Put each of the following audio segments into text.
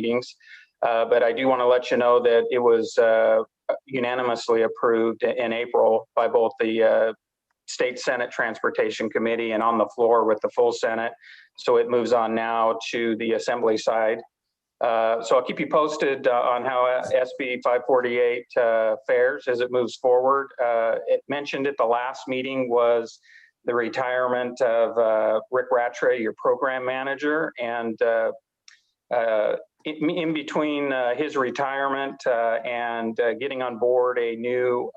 meetings. But I do want to let you know that it was unanimously approved in April by both the State Senate Transportation Committee and on the floor with the full Senate. So it moves on now to the Assembly side. So I'll keep you posted on how SB 548 fares as it moves forward. It mentioned at the last meeting was the retirement of Rick Rattray, your program manager, and in between his retirement and getting on board a new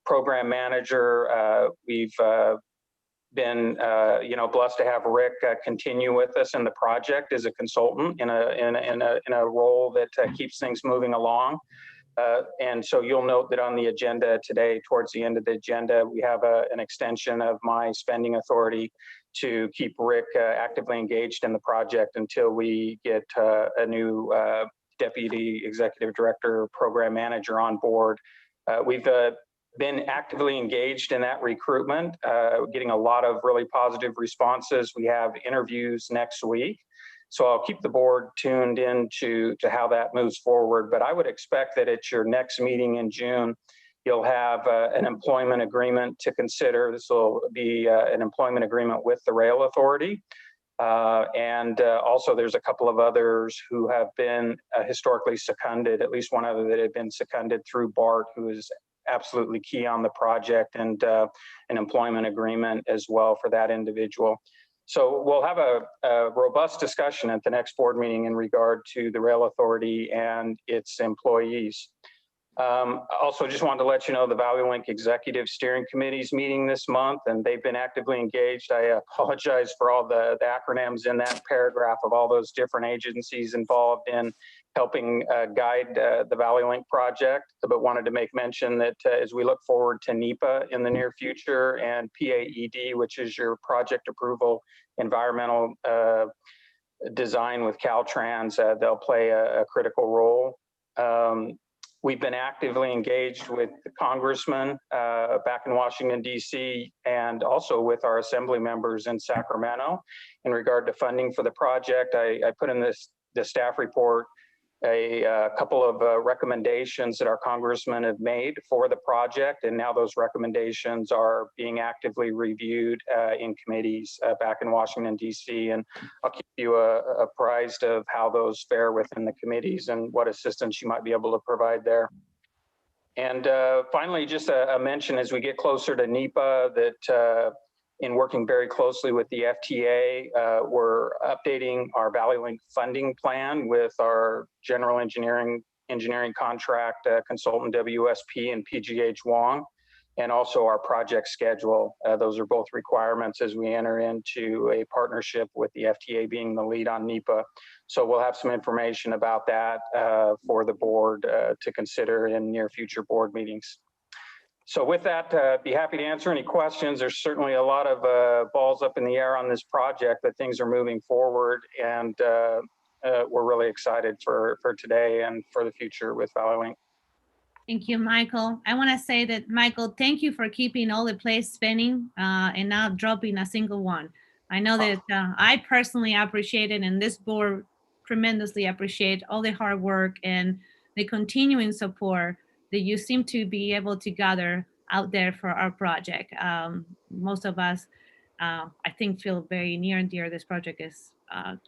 program manager, we've been blessed to have Rick continue with us in the project as a consultant in a role that keeps things moving along. And so you'll note that on the agenda today, towards the end of the agenda, we have an extension of my spending authority to keep Rick actively engaged in the project until we get a new Deputy Executive Director, Program Manager on board. We've been actively engaged in that recruitment, getting a lot of really positive responses. We have interviews next week. So I'll keep the board tuned in to how that moves forward. But I would expect that at your next meeting in June, you'll have an employment agreement to consider. This will be an employment agreement with the Rail Authority. And also there's a couple of others who have been historically seconded, at least one other that had been seconded through BART, who is absolutely key on the project, and an employment agreement as well for that individual. So we'll have a robust discussion at the next board meeting in regard to the Rail Authority and its employees. Also, just wanted to let you know the ValleyLink Executive Steering Committee's meeting this month, and they've been actively engaged. I apologize for all the acronyms in that paragraph of all those different agencies involved in helping guide the ValleyLink project, but wanted to make mention that as we look forward to NEPA in the near future and PAED, which is your project approval environmental design with Caltrans, they'll play a critical role. We've been actively engaged with the congressman back in Washington, D.C., and also with our assembly members in Sacramento in regard to funding for the project. I put in the staff report a couple of recommendations that our congressmen have made for the project, and now those recommendations are being actively reviewed in committees back in Washington, D.C., and I'll keep you apprised of how those fare within the committees and what assistance you might be able to provide there. And finally, just a mention as we get closer to NEPA that in working very closely with the FTA, we're updating our ValleyLink funding plan with our general engineering contract consultant WSP and PGH Wong, and also our project schedule. Those are both requirements as we enter into a partnership with the FTA being the lead on NEPA. So we'll have some information about that for the board to consider in near future board meetings. So with that, be happy to answer any questions. There's certainly a lot of balls up in the air on this project, but things are moving forward, and we're really excited for today and for the future with ValleyLink. Thank you, Michael. I want to say that, Michael, thank you for keeping all the plates spinning and not dropping a single one. I know that I personally appreciate it, and this board tremendously appreciate all the hard work and the continuing support that you seem to be able to gather out there for our project. Most of us, I think, feel very near and dear. This project is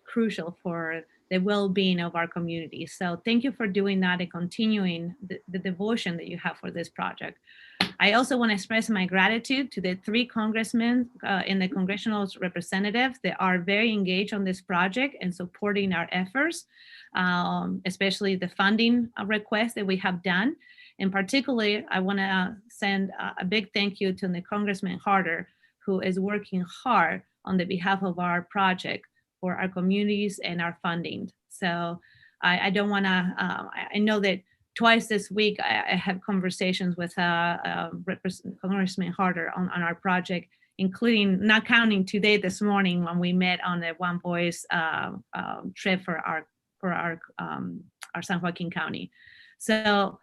crucial for the well-being of our community. So thank you for doing that and continuing the devotion that you have for this project. I also want to express my gratitude to the 3 congressmen and the congressional representatives that are very engaged on this project and supporting our efforts, especially the funding request that we have done. And particularly, I want to send a big thank you to the Congressman Harder, who is working hard on the behalf of our project for our communities and our funding. So I don't want to, I know that twice this week I have conversations with Congressman Harder on our project, including, not counting today, this morning when we met on the One Voice trip for our San Joaquin County. So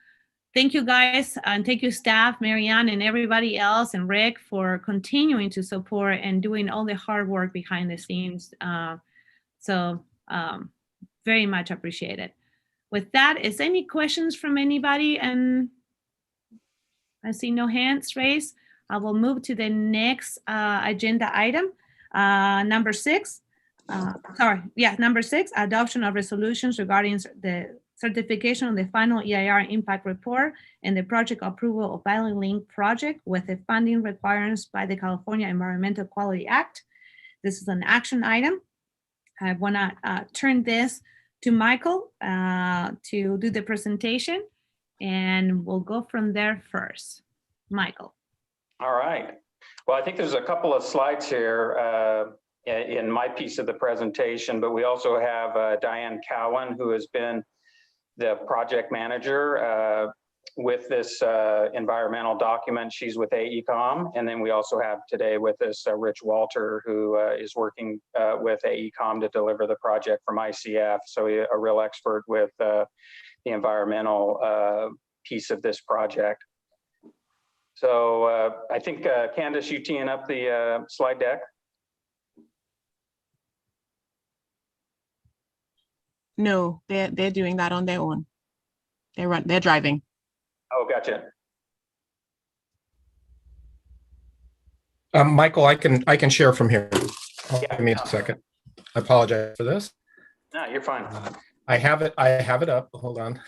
thank you guys, and thank you staff, Marianne and everybody else, and Rick for continuing to support and doing all the hard work behind the scenes. very much appreciated. With that, is any questions from anybody? And I see no hands raised. I will move to the next agenda item, number 6. Number 6, adoption of resolutions regarding the certification of the final EIR impact report and the project approval of Valley Link project with the funding requirements by the California Environmental Quality Act. This is an action item. I want to turn this to Michael to do the presentation, and we'll go from there first. Michael. All right. Well, I think there's a couple of slides here in my piece of the presentation, but we also have Diane Cowan, who has been the project manager with this environmental document. She's with AECOM. And then we also have today with us Rich Walter, who is working with AECOM to deliver the project from ICF. So a real expert with the environmental piece of this project. So I think, Candace, you teeing up the slide deck? No, they're doing that on their own. They're driving. Oh, gotcha. Michael, I can share from here. Yeah. Give me a second. I apologize for this. No, you're fine. I have it up. Hold on.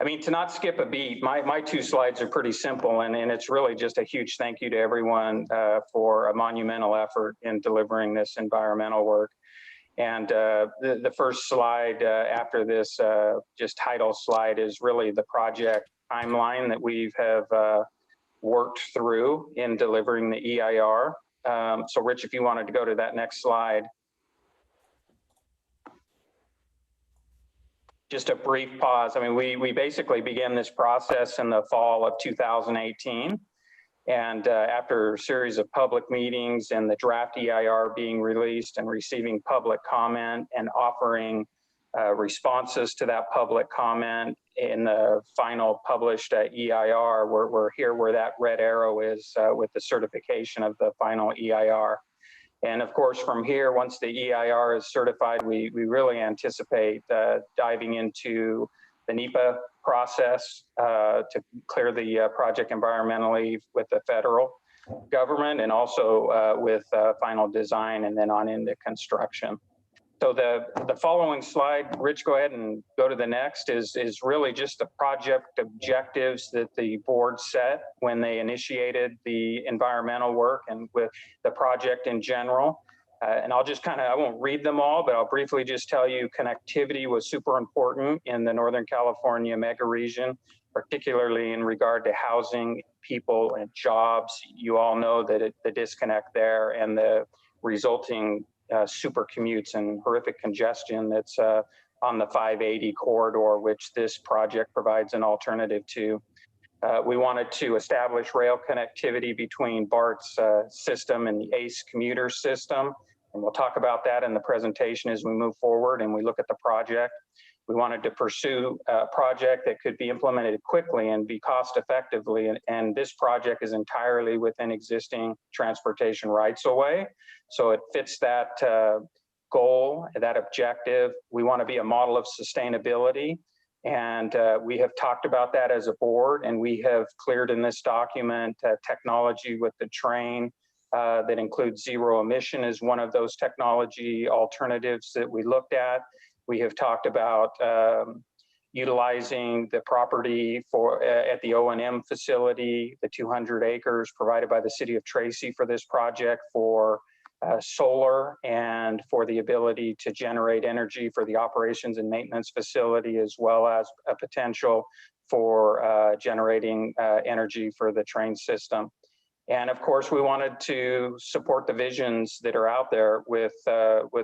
I mean, to not skip a beat, my 2 slides are pretty simple, and it's really just a huge thank you to everyone for a monumental effort in delivering this environmental work. And the first slide after this just title slide is really the project timeline that we have worked through in delivering the EIR. So Rich, if you wanted to go to that next slide. Just a brief pause. I mean, we basically began this process in the fall of 2018. And after a series of public meetings and the draft EIR being released and receiving public comment and offering responses to that public comment in the final published EIR, we're here where that red arrow is with the certification of the final EIR. And of course, from here, once the EIR is certified, we really anticipate diving into the NEPA process to clear the project environmentally with the federal government, and also with final design, and then on into construction. So the following slide, Rich, go ahead and go to the next, is really just the project objectives that the board set when they initiated the environmental work and with the project in general. And I'll just I won't read them all, but I'll briefly just tell you connectivity was super important in the Northern California mega region, particularly in regard to housing, people, and jobs. You all know that the disconnect there and the resulting super commutes and horrific congestion that's on the 580 corridor, which this project provides an alternative to. We wanted to establish rail connectivity between BART's system and the ACE commuter system. And we'll talk about that in the presentation as we move forward and we look at the project. We wanted to pursue a project that could be implemented quickly and be cost effectively. And this project is entirely within existing transportation rights of way. So it fits that goal, that objective. We want to be a model of sustainability. And we have talked about that as a board, and we have cleared in this document technology with the train that includes zero emission as one of those technology alternatives that we looked at. We have talked about utilizing the property for at the O&M facility, the 200 acres provided by the city of Tracy for this project for solar and for the ability to generate energy for the operations and maintenance facility, as well as a potential for generating energy for the train system. And of course, we wanted to support the visions that are out there with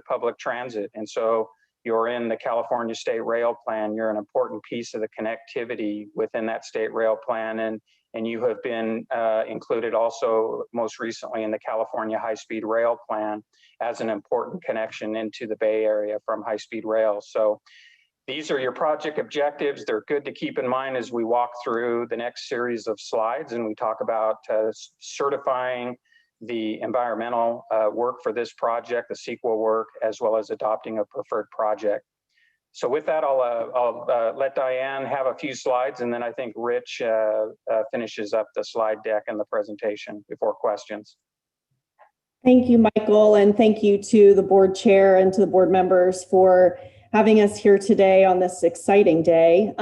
public transit. And so you're in the California State Rail Plan. You're an important piece of the connectivity within that state rail plan. And you have been included also most recently in the California High-Speed Rail Plan as an important connection into the Bay Area from high-speed rail. So these are your project objectives. They're good to keep in mind as we walk through the next series of slides and we talk about certifying the environmental work for this project, the CEQA work, as well as adopting a preferred project. So with that, I'll let Diane have a few slides, and then I think Rich finishes up the slide deck and the presentation before questions. Thank you, Michael, and thank you to the board chair and to the board members for having us here today on this exciting day.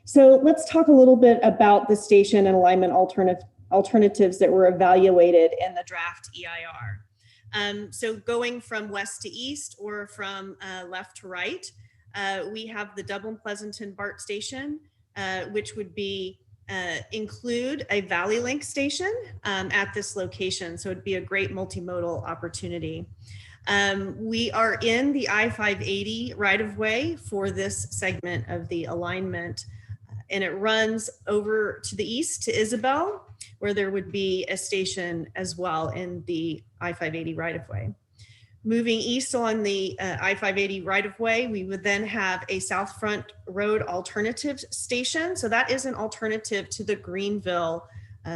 So let's talk a little bit about the station and alignment alternatives that were evaluated in the draft EIR. So going from west to east or from left to right, we have the Dublin Pleasanton BART station, which would be include a Valley Link station at this location. So it'd be a great multimodal opportunity. We are in the I-580 right-of-way for this segment of the alignment, and it runs over to the east to Isabel, where there would be a station as well in the I-580 right-of-way. Moving east on the I-580 right-of-way, we would then have a South Front Road alternative station. So that is an alternative to the Greenville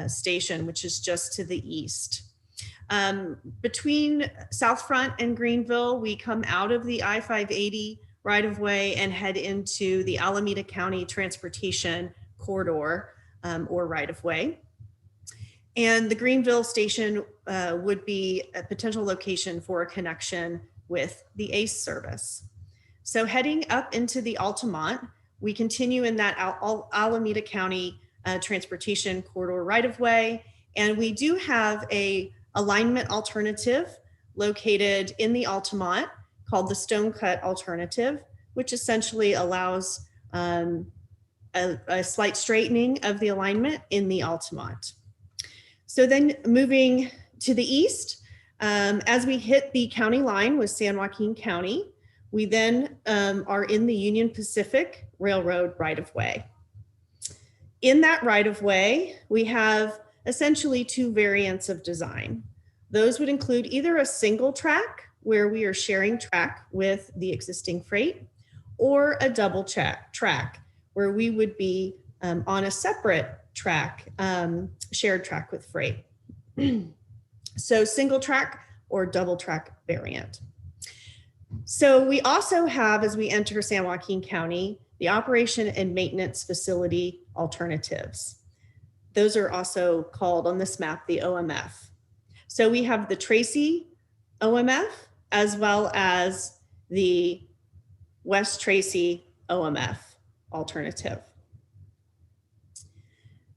station, which is just to the east. Between South Front and Greenville, we come out of the I-580 right-of-way and head into the Alameda County Transportation Corridor or right-of-way. And the Greenville station would be a potential location for a connection with the ACE service. So heading up into the Altamont, we continue in that Alameda County Transportation Corridor right-of-way, and we do have a alignment alternative located in the Altamont called the Stone Cut Alternative, which essentially allows a slight straightening of the alignment in the Altamont. So then moving to the east, as we hit the county line with San Joaquin County, we then are in the Union Pacific Railroad right-of-way. In that right-of-way, we have essentially two variants of design. Those would include either a single track where we are sharing track with the existing freight, or a double track where we would be on a separate track, shared track with freight. So single track or double track variant. So we also have, as we enter San Joaquin County, the operation and maintenance facility alternatives. Those are also called on this map, the OMF. So we have the Tracy OMF as well as the West Tracy OMF alternative.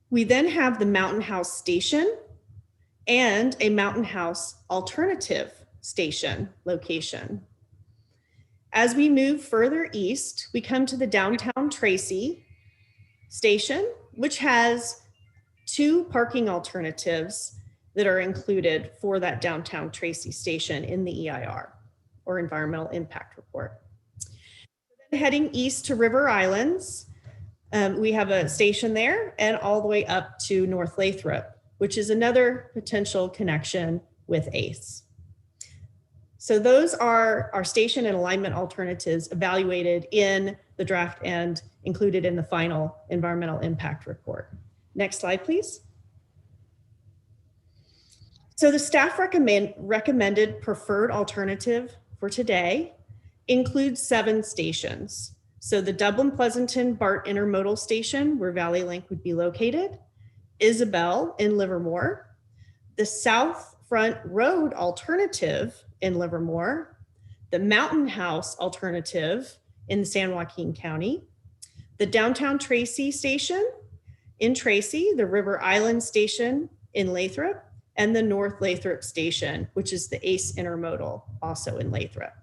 We then have the Mountain House Station and a Mountain House alternative station location. As we move further east, we come to the Downtown Tracy station, which has two parking alternatives that are included for that Downtown Tracy station in the EIR, or Environmental Impact Report. Then heading east to River Islands, we have a station there, and all the way up to North Lathrop, which is another potential connection with ACE. So those are our station and alignment alternatives evaluated in the draft and included in the final environmental impact report. Next slide, please. So the staff recommended preferred alternative for today includes 7 stations. So the Dublin Pleasanton BART intermodal station, where Valley Link would be located, Isabel in Livermore, the South Front Road alternative in Livermore, the Mountain House alternative in San Joaquin County, the Downtown Tracy station in Tracy, the River Island station in Lathrop, and the North Lathrop station, which is the ACE intermodal, also in Lathrop.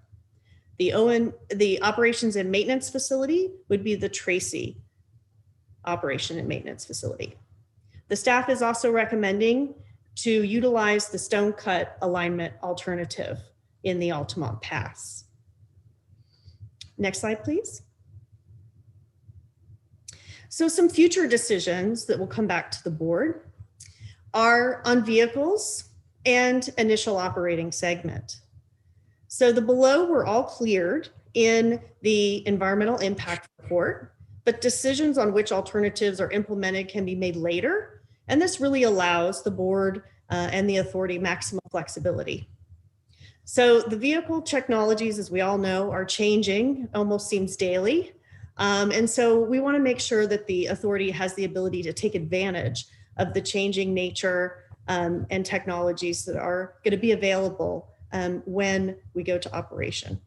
The operations and maintenance facility would be the Tracy operation and maintenance facility. The staff is also recommending to utilize the Stone Cut alignment alternative in the Altamont Pass. Next slide, please. So some future decisions that will come back to the board are on vehicles and initial operating segment. So the below were all cleared in the environmental impact report, but decisions on which alternatives are implemented can be made later. And this really allows the board and the authority maximum flexibility. So the vehicle technologies, as we all know, are changing, almost seems daily. And so we want to make sure that the authority has the ability to take advantage of the changing nature and technologies that are going to be available when we go to operation.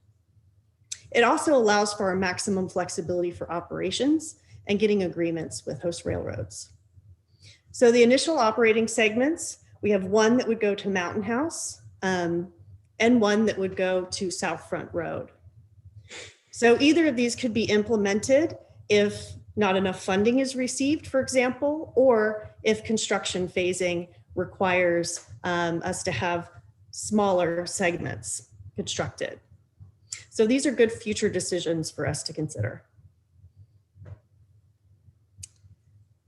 It also allows for a maximum flexibility for operations and getting agreements with host railroads. So the initial operating segments, we have one that would go to Mountain House and one that would go to South Front Road. So either of these could be implemented if not enough funding is received, for example, or if construction phasing requires us to have smaller segments constructed. So these are good future decisions for us to consider.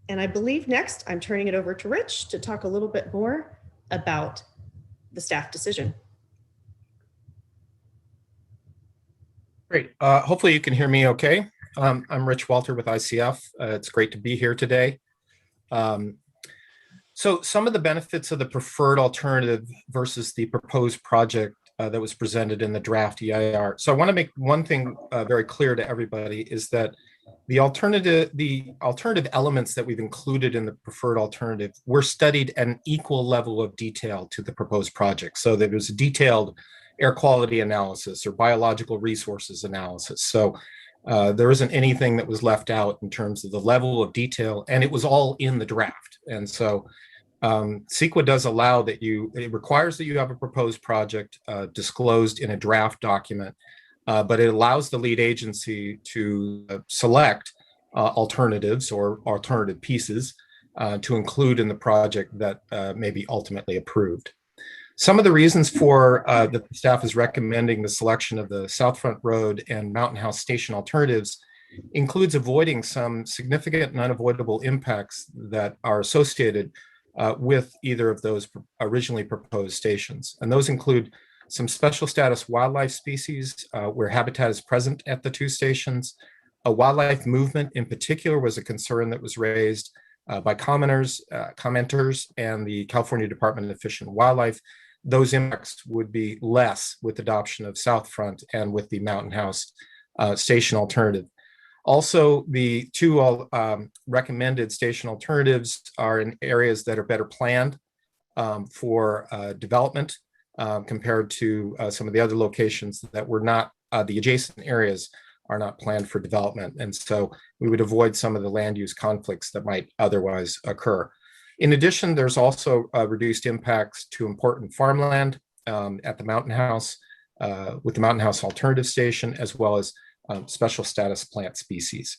And I believe next I'm turning it over to Rich to talk a little bit more about the staff decision. Great. Hopefully you can hear me okay. I'm Rich Walter with ICF. It's great to be here today. So some of the benefits of the preferred alternative versus the proposed project that was presented in the draft EIR. So I want to make one thing very clear to everybody is that the alternative elements that we've included in the preferred alternative were studied at an equal level of detail to the proposed project. So there was a detailed air quality analysis or biological resources analysis. So there isn't anything that was left out in terms of the level of detail, and it was all in the draft. And so CEQA does allow that it requires that you have a proposed project disclosed in a draft document, but it allows the lead agency to select alternatives or alternative pieces to include in the project that may be ultimately approved. Some of the reasons for that the staff is recommending the selection of the South Front Road and Mountain House station alternatives includes avoiding some significant and unavoidable impacts that are associated with either of those originally proposed stations. And those include some special status wildlife species where habitat is present at the two stations. A wildlife movement in particular was a concern that was raised by commenters and the California Department of Fish and Wildlife. Those impacts would be less with adoption of South Front and with the Mountain House station alternative. Also, the two recommended station alternatives are in areas that are better planned for development compared to some of the other locations that were not, the adjacent areas are not planned for development. And so we would avoid some of the land use conflicts that might otherwise occur. In addition, there's also reduced impacts to important farmland at the Mountain House with the Mountain House alternative station, as well as special status plant species.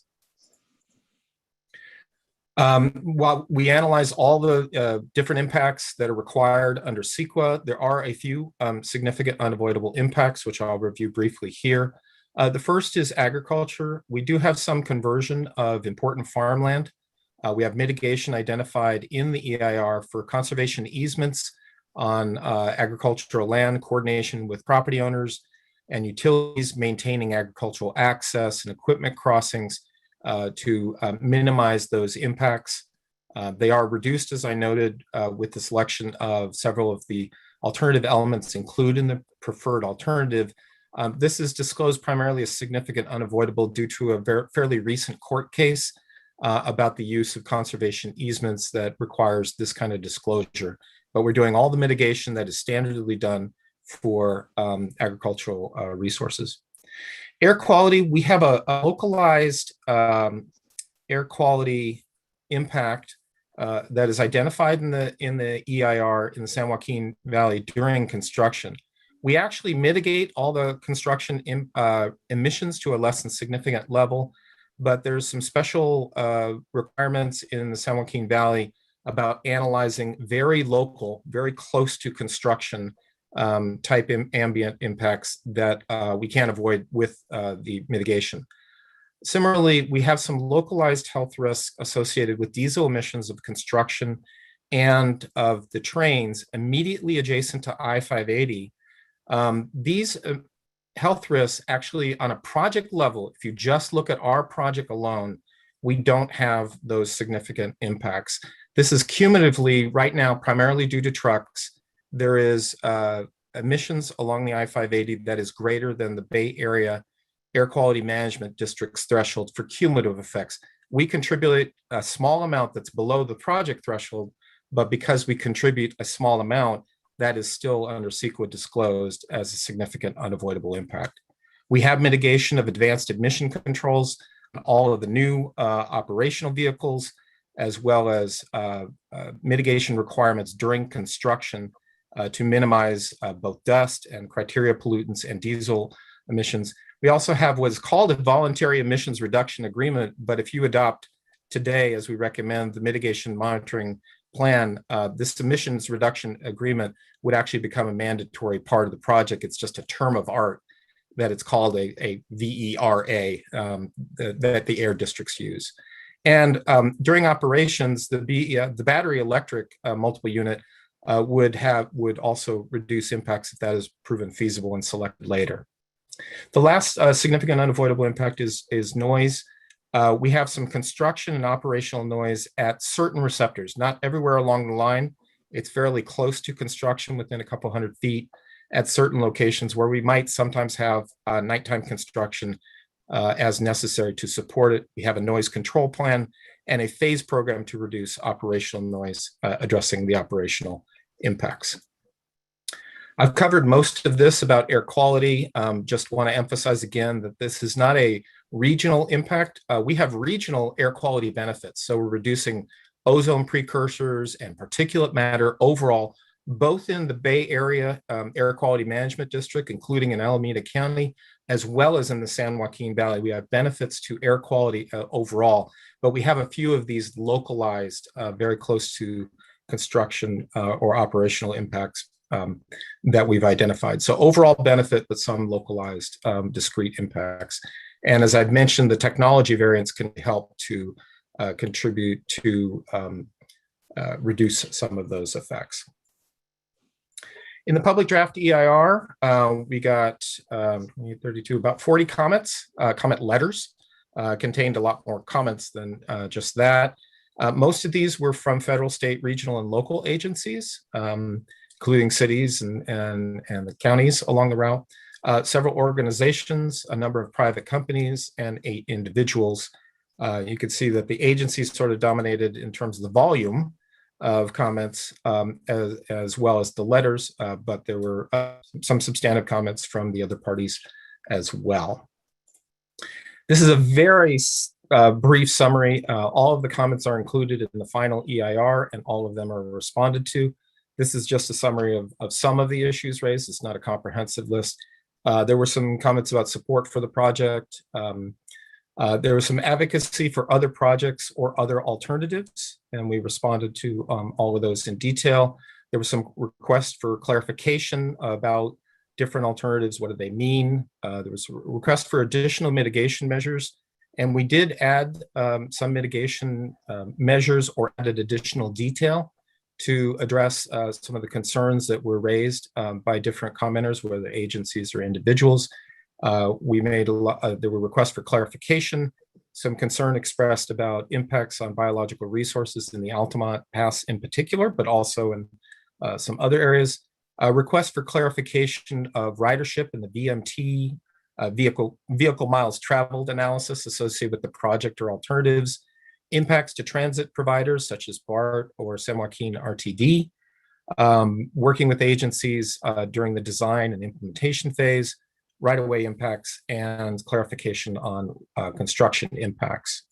While we analyze all the different impacts that are required under CEQA, there are a few significant unavoidable impacts, which I'll review briefly here. The first is agriculture. We do have some conversion of important farmland. We have mitigation identified in the EIR for conservation easements on agricultural land, coordination with property owners and utilities, maintaining agricultural access and equipment crossings to minimize those impacts. They are reduced, as I noted, with the selection of several of the alternative elements included in the preferred alternative. This is disclosed primarily as significant unavoidable due to a fairly recent court case about the use of conservation easements that requires this kind of disclosure. But we're doing all the mitigation that is standardly done for agricultural resources. Air quality, we have a localized air quality impact that is identified in the EIR in the San Joaquin Valley during construction. We actually mitigate all the construction emissions to a less than significant level, but there's some special requirements in the San Joaquin Valley about analyzing very local, very close to construction type ambient impacts that we can't avoid with the mitigation. Similarly, we have some localized health risks associated with diesel emissions of construction and of the trains immediately adjacent to I-580. These health risks actually on a project level, if you just look at our project alone, we don't have those significant impacts. This is cumulatively right now primarily due to trucks. There is emissions along the I-580 that is greater than the Bay Area Air Quality Management District's threshold for cumulative effects. We contribute a small amount that's below the project threshold, but because we contribute a small amount, that is still under CEQA disclosed as a significant unavoidable impact. We have mitigation of advanced emission controls on all of the new operational vehicles, as well as mitigation requirements during construction to minimize both dust and criteria pollutants and diesel emissions. We also have what's called a voluntary emissions reduction agreement, but if you adopt today, as we recommend, the mitigation monitoring plan, this emissions reduction agreement would actually become a mandatory part of the project. It's just a term of art that it's called a VERA that the air districts use. And during operations, the battery electric multiple unit would also reduce impacts if that is proven feasible and selected later. The last significant unavoidable impact is noise. We have some construction and operational noise at certain receptors, not everywhere along the line. It's fairly close to construction, within a couple hundred feet, at certain locations where we might sometimes have nighttime construction as necessary to support it. We have a noise control plan and a phase program to reduce operational noise, addressing the operational impacts. I've covered most of this about air quality. Just want to emphasize again that this is not a regional impact. We have regional air quality benefits. So we're reducing ozone precursors and particulate matter overall, both in the Bay Area Air Quality Management District, including in Alameda County, as well as in the San Joaquin Valley. We have benefits to air quality overall, but we have a few of these localized, very close to construction or operational impacts that we've identified. So overall benefit, but some localized discrete impacts. And as I've mentioned, the technology variants can help to contribute to reduce some of those effects. In the public draft EIR, we got 32, about 40 comments, comment letters, contained a lot more comments than just that. Most of these were from federal, state, regional, and local agencies, including cities and the counties along the route, several organizations, a number of private companies, and 8 individuals. You can see that the agencies sort of dominated in terms of the volume of comments as well as the letters, but there were some substantive comments from the other parties as well. This is a very brief summary. All of the comments are included in the final EIR, and all of them are responded to. This is just a summary of some of the issues raised. It's not a comprehensive list. There were some comments about support for the project. There was some advocacy for other projects or other alternatives, and we responded to all of those in detail. There was some requests for clarification about different alternatives. What do they mean? There was a request for additional mitigation measures, and we did add some mitigation measures or added additional detail to address some of the concerns that were raised by different commenters, whether agencies or individuals. We made there were requests for clarification, some concern expressed about impacts on biological resources in the Altamont Pass in particular, but also in some other areas. Requests for clarification of ridership in the VMT, vehicle miles traveled analysis associated with the project or alternatives, impacts to transit providers such as BART or San Joaquin RTD, working with agencies during the design and implementation phase, right-of-way impacts, and clarification on construction impacts.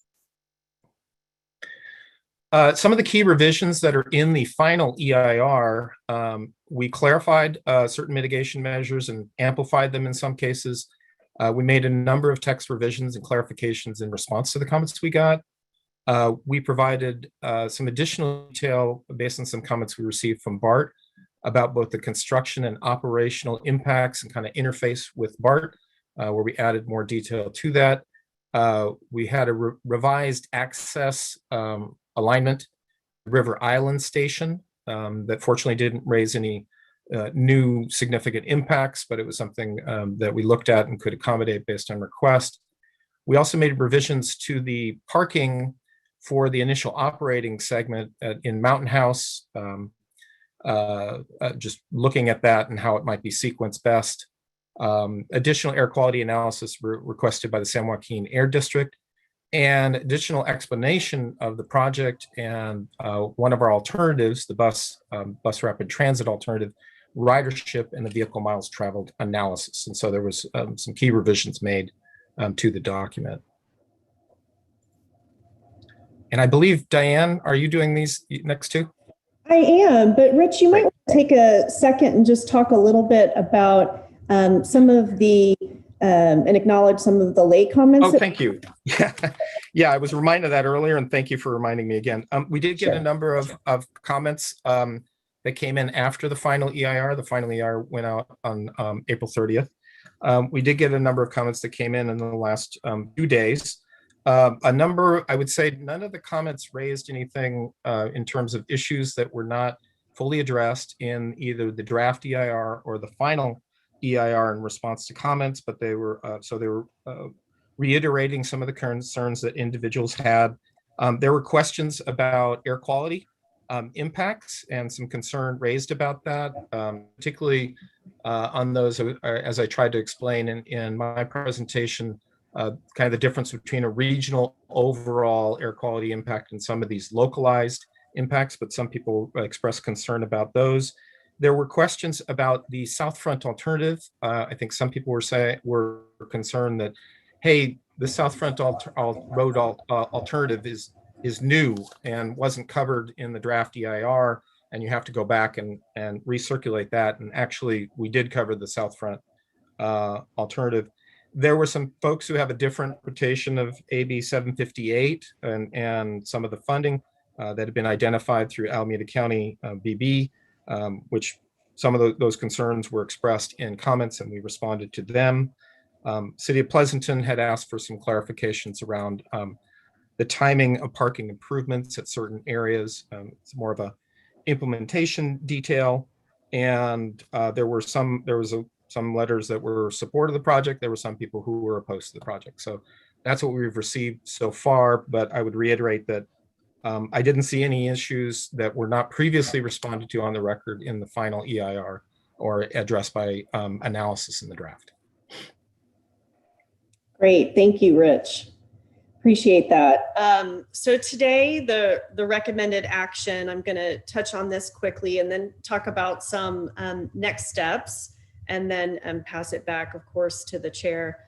Some of the key revisions that are in the final EIR, we clarified certain mitigation measures and amplified them in some cases. We made a number of text revisions and clarifications in response to the comments we got. We provided some additional detail based on some comments we received from BART about both the construction and operational impacts and kind of interface with BART, where we added more detail to that. We had a revised access alignment, River Island Station, that fortunately didn't raise any new significant impacts, but it was something that we looked at and could accommodate based on request. We also made revisions to the parking for the initial operating segment in Mountain House, just looking at that and how it might be sequenced best. Additional air quality analysis requested by the San Joaquin Air District, and additional explanation of the project and one of our alternatives, the bus rapid transit alternative, ridership and the vehicle miles traveled analysis. And so there was some key revisions made to the document. And I believe, Diane, are you doing these next two? I am, but Rich, you might want to take a second and just talk a little bit about some of the and acknowledge some of the late comments. Oh, thank you. Yeah, I was reminded of that earlier, and thank you for reminding me again. We did get a number of comments that came in after the final EIR. The final EIR went out on April 30th. We did get a number of comments that came in the last 2 days. A number, I would say none of the comments raised anything in terms of issues that were not fully addressed in either the draft EIR or the final EIR in response to comments, but they were reiterating some of the concerns that individuals had. There were questions about air quality impacts and some concern raised about that, particularly on those, as I tried to explain in my presentation, kind of the difference between a regional overall air quality impact and some of these localized impacts, but some people expressed concern about those. There were questions about the South Front alternative. I think some people were concerned that, hey, the South Front road alternative is new and wasn't covered in the draft EIR, and you have to go back and recirculate that. And actually, we did cover the South Front alternative. There were some folks who have a different interpretation of AB 758 and some of the funding that had been identified through Alameda County BB. Which some of those concerns were expressed in comments and we responded to them. City of Pleasanton had asked for some clarifications around the timing of parking improvements at certain areas. It's more of a implementation detail. And there was some letters that were support of the project. There were some people who were opposed to the project. So that's what we've received so far. But I would reiterate that I didn't see any issues that were not previously responded to on the record in the final EIR or addressed by analysis in the draft. Great, thank you, Rich. Appreciate that. So today, the recommended action, I'm going to touch on this quickly and then talk about some next steps and then pass it back, of course, to the chair.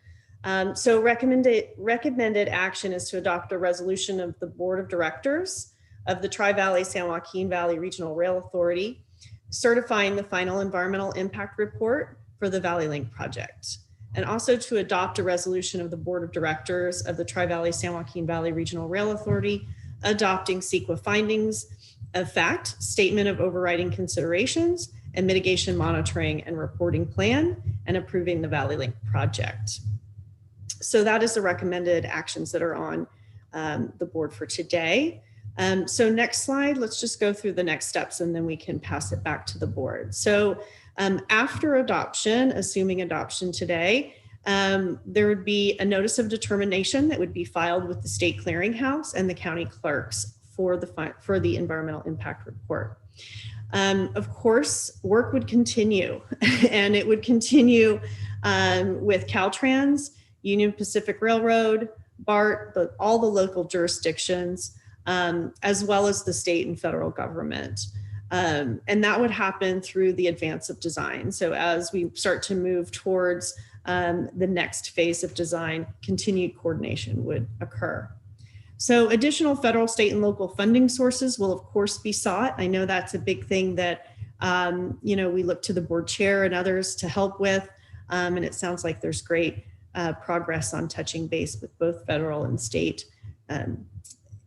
So recommended action is to adopt a resolution of the Board of Directors of the Tri-Valley San Joaquin Valley Regional Rail Authority, certifying the final environmental impact report for the Valley Link project, and also to adopt a resolution of the Board of Directors of the Tri-Valley San Joaquin Valley Regional Rail Authority, adopting CEQA findings of fact, statement of overriding considerations, and mitigation monitoring and reporting plan, and approving the Valley Link project. So that is the recommended actions that are on the board for today. So next slide, let's just go through the next steps and then we can pass it back to the board. So after adoption, assuming adoption today, there would be a notice of determination that would be filed with the state clearinghouse and the county clerks for the environmental impact report. Of course, work would continue and it would continue with Caltrans, Union Pacific Railroad, BART, all the local jurisdictions, as well as the state and federal government. And that would happen through the advance of design. So as we start to move towards the next phase of design, continued coordination would occur. So additional federal, state, and local funding sources will of course be sought. I know that's a big thing that we look to the board chair and others to help with. And it sounds like there's great progress on touching base with both federal and state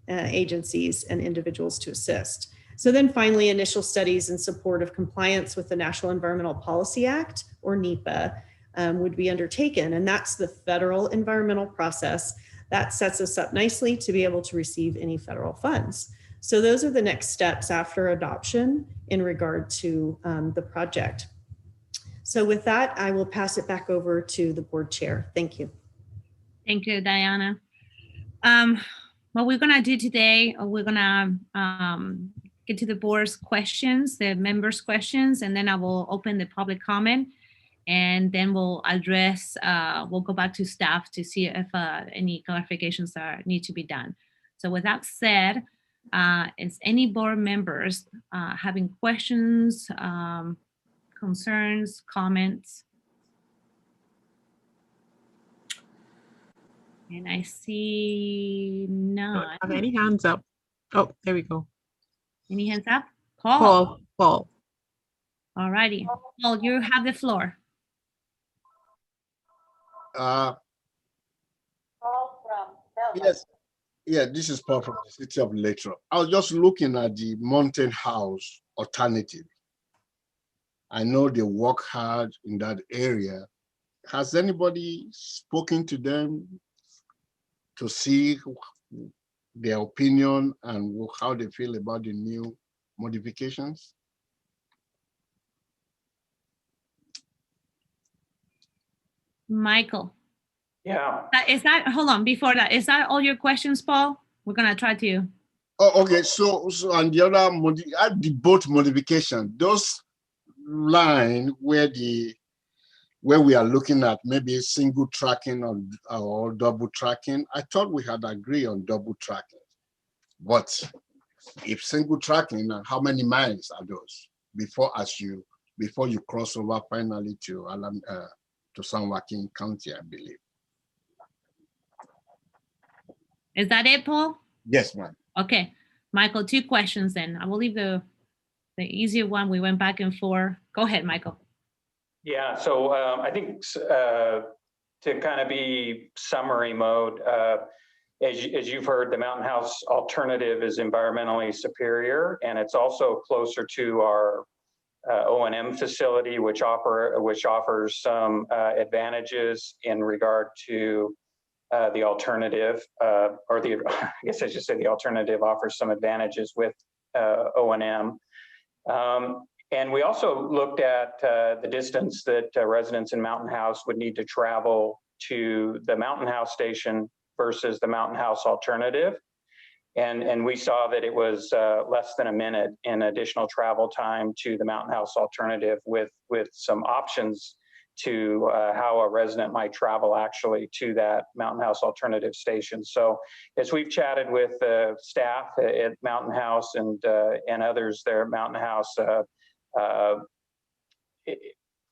agencies and individuals to assist. So then finally, initial studies in support of compliance with the National Environmental Policy Act, or NEPA, would be undertaken. And that's the federal environmental process that sets us up nicely to be able to receive any federal funds. So those are the next steps after adoption in regard to the project. So with that, I will pass it back over to the board chair. Thank you. Thank you, Diana. what we're gonna do today, we're gonna get to the board's questions, the members' questions, and then I will open the public comment. And then we'll address, we'll go back to staff to see if any clarifications need to be done. So with that said, is any board members having questions, concerns, comments? And I see none. Have any hands up? Oh, there we go. Any hands up? Paul. Paul. All righty. Paul, you have the floor. Yes, yeah, this is Paul from the city of Lathrop. I was just looking at the Mountain House alternative. I know they work hard in that area. Has anybody spoken to them to see their opinion and how they feel about the new modifications? Michael. Yeah. Is that, hold on, before that, is that all your questions, Paul? We're gonna try to. Oh, okay. So on the other, at the boat modification, those line where we are looking at maybe single tracking or double tracking, I thought we had agreed on double tracking. But if single tracking, how many miles are those before you cross over finally to San Joaquin County, I believe? Is that it, Paul? Yes, ma'am. Okay, Michael, 2 questions then. I will leave the easier one. We went back and forth. Go ahead, Michael. Yeah, so I think to kind of be summary mode, as you've heard, the Mountain House alternative is environmentally superior, and it's also closer to our O&M facility, which offers some advantages in regard to the alternative, I guess I should say the alternative offers some advantages with O&M. And we also looked at the distance that residents in Mountain House would need to travel to the Mountain House station versus the Mountain House alternative. And we saw that it was less than a minute in additional travel time to the Mountain House alternative with some options to how a resident might travel actually to that Mountain House alternative station. So as we've chatted with staff at Mountain House and others there at Mountain House,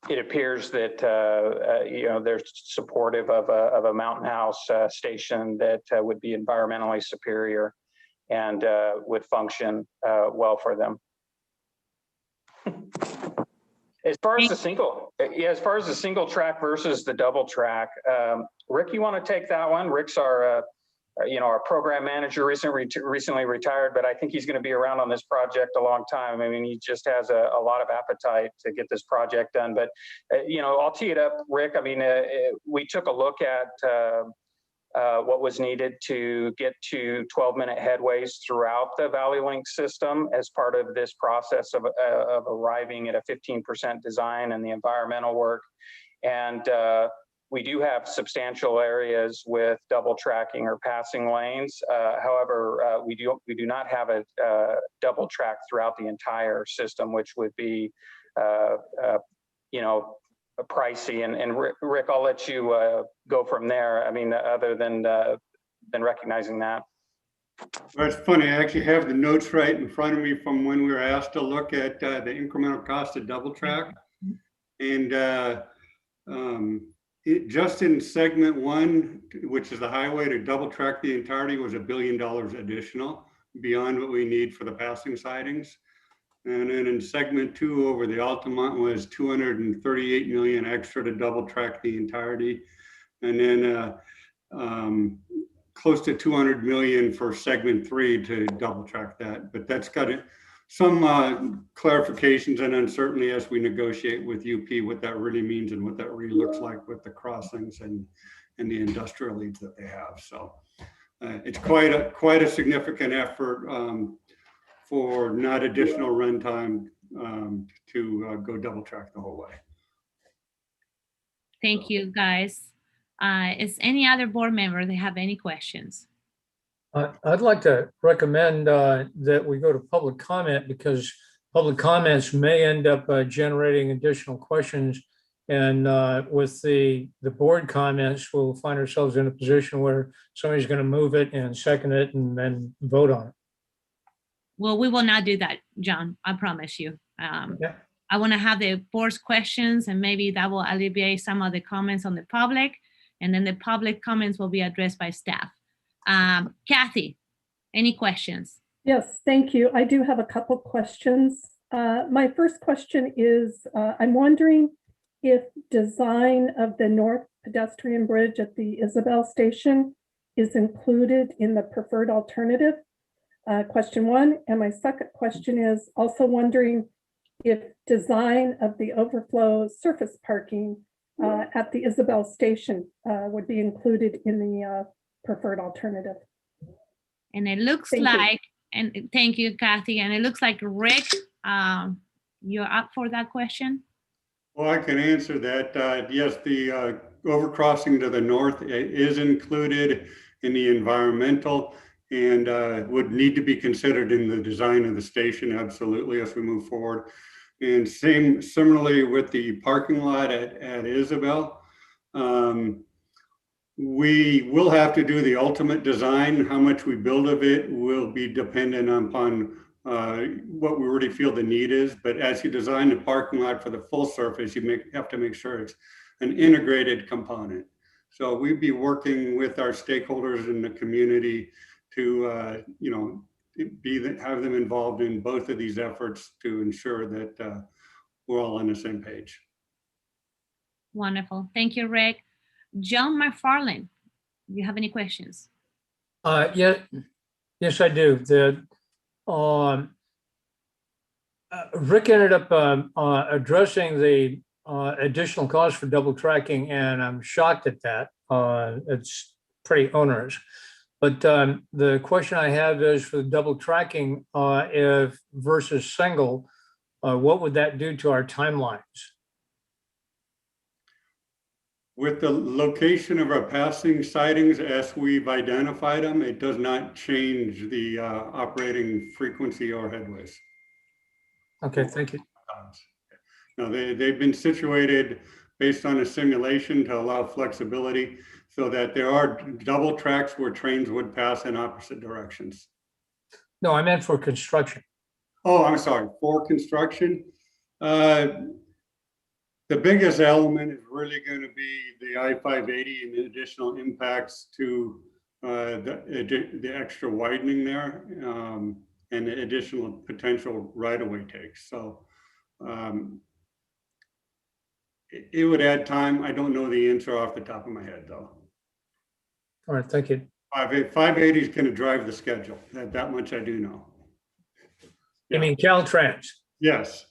it appears that they're supportive of a Mountain House station that would be environmentally superior and would function well for them. As far as the single track versus the double track, Rick, you want to take that one? Rick's our program manager, recently retired, but I think he's going to be around on this project a long time. I mean, he just has a lot of appetite to get this project done. But I'll tee it up, Rick. I mean, we took a look at what was needed to get to 12-minute headways throughout the Valley Link system as part of this process of arriving at a 15% design and the environmental work. And we do have substantial areas with double tracking or passing lanes. However, we do not have a double track throughout the entire system, which would be pricey. And Rick, I'll let you go from there. I mean, other than recognizing that. Well, it's funny. I actually have the notes right in front of me from when we were asked to look at the incremental cost of double track, and just in segment 1, which is the highway, to double track the entirety was $1 billion additional beyond what we need for the passing sidings. And then in segment 2 over the Altamont was 238 million extra to double track the entirety. And then close to 200 million for segment 3 to double track that. But that's got some clarifications and uncertainty as we negotiate with UP what that really means and what that really looks like with the crossings and the industrial leads that they have. So it's quite a significant effort for not additional runtime to go double track the whole way. Thank you, guys. Is any other board member that have any questions? I'd like to recommend that we go to public comment because public comments may end up generating additional questions. And with the board comments, we'll find ourselves in a position where somebody's going to move it and second it and then vote on it. Well, we will not do that, John. I promise you. Yeah. I want to have the board's questions, and maybe that will alleviate some of the comments on the public, and then the public comments will be addressed by staff. Kathy, any questions? Yes, thank you. I do have a couple questions. My first question is, I'm wondering if design of the North Pedestrian Bridge at the Isabel Station is included in the preferred alternative. Question one. And my second question is also wondering if design of the overflow surface parking at the Isabel Station would be included in the preferred alternative. And it looks Thank you. like, and thank you, Kathy. And it looks like Rick, you're up for that question. Well, I can answer that. Yes, the overcrossing to the north is included in the environmental and would need to be considered in the design of the station, absolutely, as we move forward. And similarly with the parking lot at Isabel, we will have to do the ultimate design. How much we build of it will be dependent upon what we already feel the need is. But as you design the parking lot for the full surface, you have to make sure it's an integrated component. So we'd be working with our stakeholders in the community to, have them involved in both of these efforts to ensure that we're all on the same page. Wonderful. Thank you, Rick. John McFarland, do you have any questions? Yes, I do. Rick ended up addressing the additional cost for double tracking, and I'm shocked at that. It's pretty onerous. But the question I have is for the double tracking if versus single, what would that do to our timelines? With the location of our passing sightings as we've identified them, it does not change the operating frequency or headways. Okay, thank you. No, they've been situated based on a simulation to allow flexibility so that there are double tracks where trains would pass in opposite directions. No, I meant for construction. Oh, I'm sorry, for construction. The biggest element is really going to be the I-580 and the additional impacts to the extra widening there and the additional potential right-of-way takes. So it would add time. I don't know the answer off the top of my head, though. All right, thank you. 580 is going to drive the schedule. That much I do know. You mean Caltrans? Yes.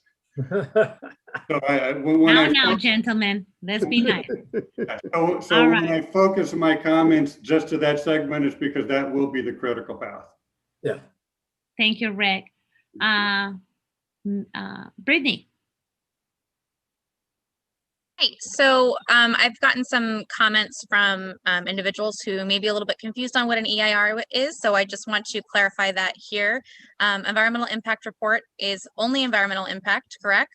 So now, gentlemen, let's be nice. So All when right. I focus my comments just to that segment, it's because that will be the critical path. Yeah. Thank you, Rick. Brittany. Hey, so I've gotten some comments from individuals who may be a little bit confused on what an EIR is. So I just want to clarify that here. Environmental impact report is only environmental impact, correct?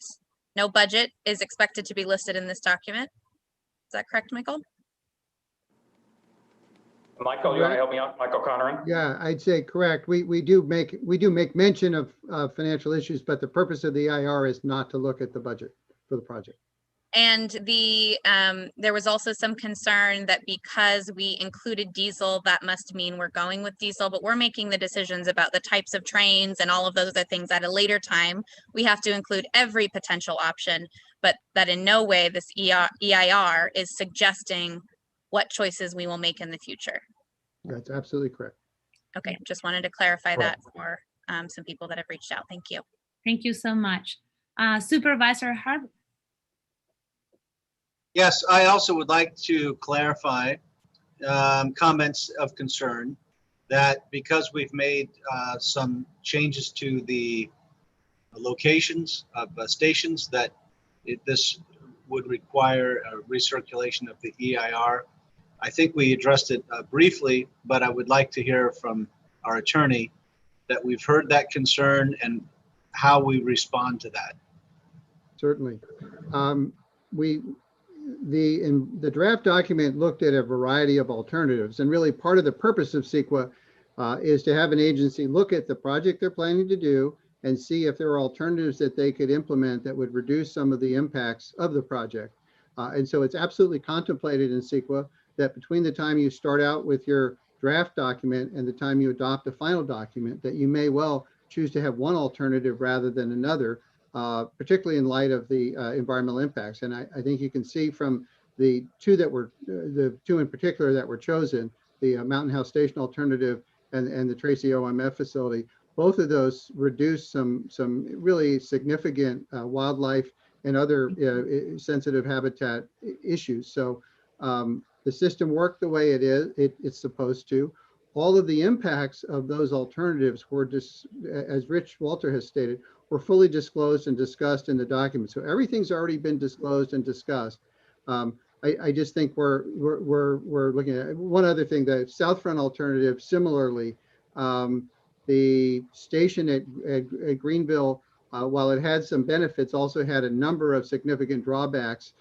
No budget is expected to be listed in this document. Is that correct, Michael? Michael, you want to help me out? Michael Conneran? Yeah, I'd say correct. We do make mention of financial issues, but the purpose of the EIR is not to look at the budget for the project. And there was also some concern that because we included diesel, that must mean we're going with diesel, but we're making the decisions about the types of trains and all of those other things at a later time. We have to include every potential option, but that in no way this EIR is suggesting what choices we will make in the future. That's absolutely correct. Okay, just wanted to clarify that for some people that have reached out. Thank you. Thank you so much. Supervisor Hart. Yes, I also would like to clarify comments of concern that because we've made some changes to the locations of stations that this would require a recirculation of the EIR. I think we addressed it briefly, but I would like to hear from our attorney that we've heard that concern and how we respond to that. Certainly. The draft document looked at a variety of alternatives, and really part of the purpose of CEQA is to have an agency look at the project they're planning to do and see if there are alternatives that they could implement that would reduce some of the impacts of the project. And so it's absolutely contemplated in CEQA that between the time you start out with your draft document and the time you adopt the final document, that you may well choose to have one alternative rather than another, particularly in light of the environmental impacts. And I think you can see from the two in particular that were chosen, the Mountain House Station alternative and the Tracy OMF facility, both of those reduce some really significant wildlife and other sensitive habitat issues. So the system worked the way it's supposed to. All of the impacts of those alternatives were just, as Rich Walter has stated, were fully disclosed and discussed in the document. So everything's already been disclosed and discussed. I just think we're looking at one other thing, the Southfront alternative. Similarly, the station at Greenville, while it had some benefits, also had a number of significant drawbacks.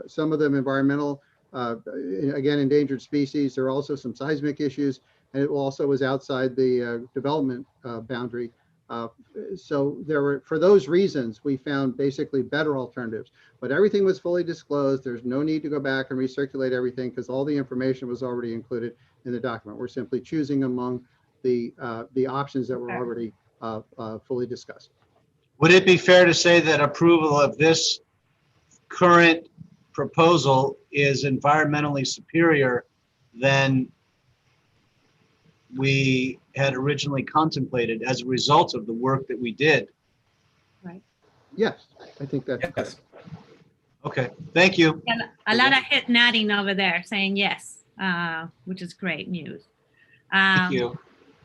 Some of them environmental, again, endangered species. There are also some seismic issues, and it also was outside the development boundary. So for those reasons, we found basically better alternatives, but everything was fully disclosed. There's no need to go back and recirculate everything because all the information was already included in the document. We're simply choosing among the options that were already fully discussed. Would it be fair to say that approval of this current proposal is environmentally superior than we had originally contemplated as a result of the work that we did? Right. Yes, I think that's Yes. Okay, thank you. And a lot of head nodding over there saying yes, which is great news. Thank you.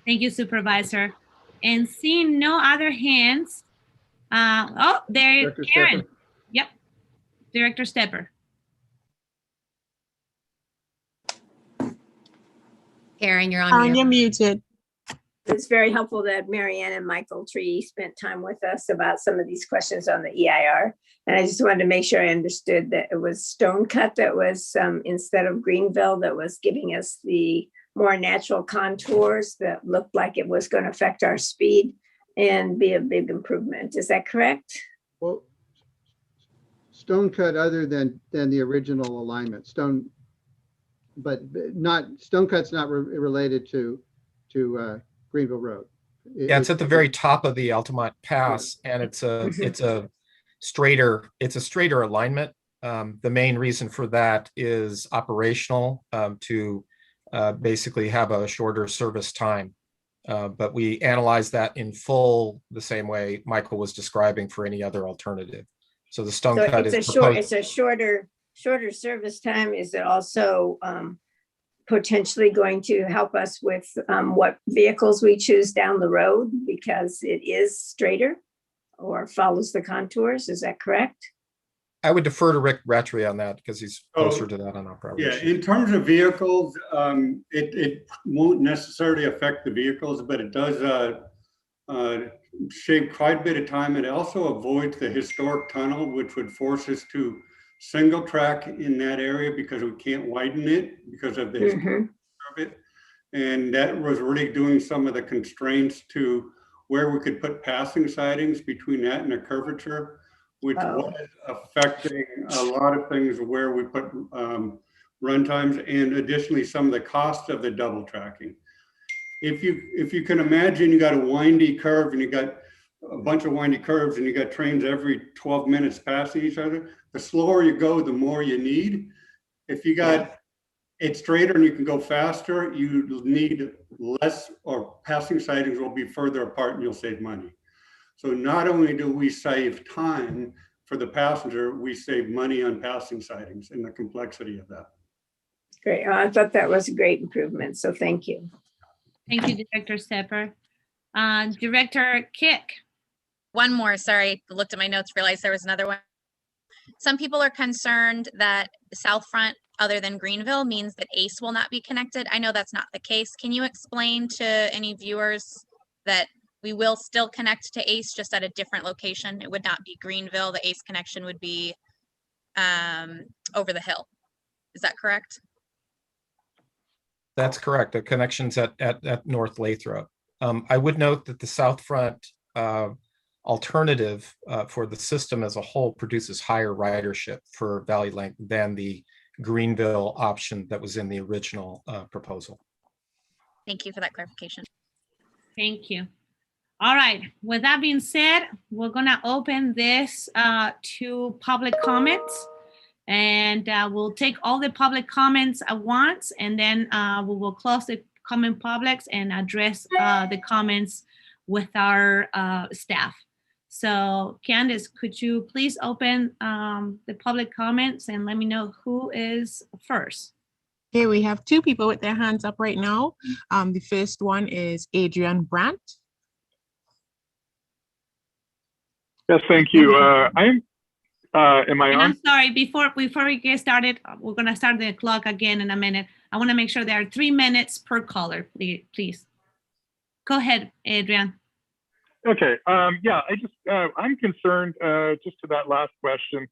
Thank you, Supervisor. And seeing no other hands, oh, there, Director Karen. Stepper. Yep, Director Stepper. Karen, you're on Karen, mute. you're muted. It's very helpful that Marianne and Michael Tree spent time with us about some of these questions on the EIR. And I just wanted to make sure I understood that it was Stonecut that was, instead of Greenville, that was giving us the more natural contours that looked like it was going to affect our speed and be a big improvement. Is that correct? Well, Stonecut other than the original alignment, but not Stonecut's not related to Greenville Road. Yeah, it's at the very top of the Altamont Pass, and it's a straighter alignment. The main reason for that is operational, to basically have a shorter service time. But we analyzed that in full the same way Michael was describing for any other alternative. So the Stonecut is proposed. It's a shorter service time. Is it also potentially going to help us with what vehicles we choose down the road because it is straighter or follows the contours? Is that correct? I would defer to Rick Rattray on that because he's closer to that on our Yeah, in terms of vehicles, it won't necessarily affect the vehicles, but it does shave quite a bit of time. It also avoids the historic tunnel, which would force us to single track in that area because we can't widen it because of the history of it. And that was really doing some of the constraints to where we could put passing sidings between that and a curvature, which was affecting a lot of things where we put run times, and additionally some of the cost of the double tracking. If you can imagine, you got a windy curve and you got a bunch of windy curves and you got trains every 12 minutes passing each other, the slower you go, the more you need. If you got it straighter and you can go faster, you need less, or passing sidings will be further apart and you'll save money. So not only do we save time for the passenger, we save money on passing sidings and the complexity of that. Great. I thought that was a great improvement. So thank you. Thank you, Director Stepper. Director Kick. One more, sorry, looked at my notes, realized there was another one. Some people are concerned that Southfront other than Greenville means that ACE will not be connected. I know that's not the case. Can you explain to any viewers that we will still connect to ACE just at a different location? It would not be Greenville. The ACE connection would be over the hill. Is that correct? That's correct. The connection's at North Lathrop. I would note that the South Front alternative for the system as a whole produces higher ridership for Valley Link than the Greenville option that was in the original proposal. Thank you for that clarification. Thank you. All right, with that being said, we're gonna open this to public comments. And we'll take all the public comments at once, and then we will close the comment publics and address the comments with our staff. So Candace, could you please open the public comments and let me know who is first? Okay, we have two people with their hands up right now. The first one is Adrian Brandt. Yes, thank you. Am I And on? I'm sorry, before we get started, we're gonna start the clock again in a minute. I wanna make sure there are 3 minutes per caller, please. Go ahead, Adrian. Okay. Yeah, I'm concerned just to that last question.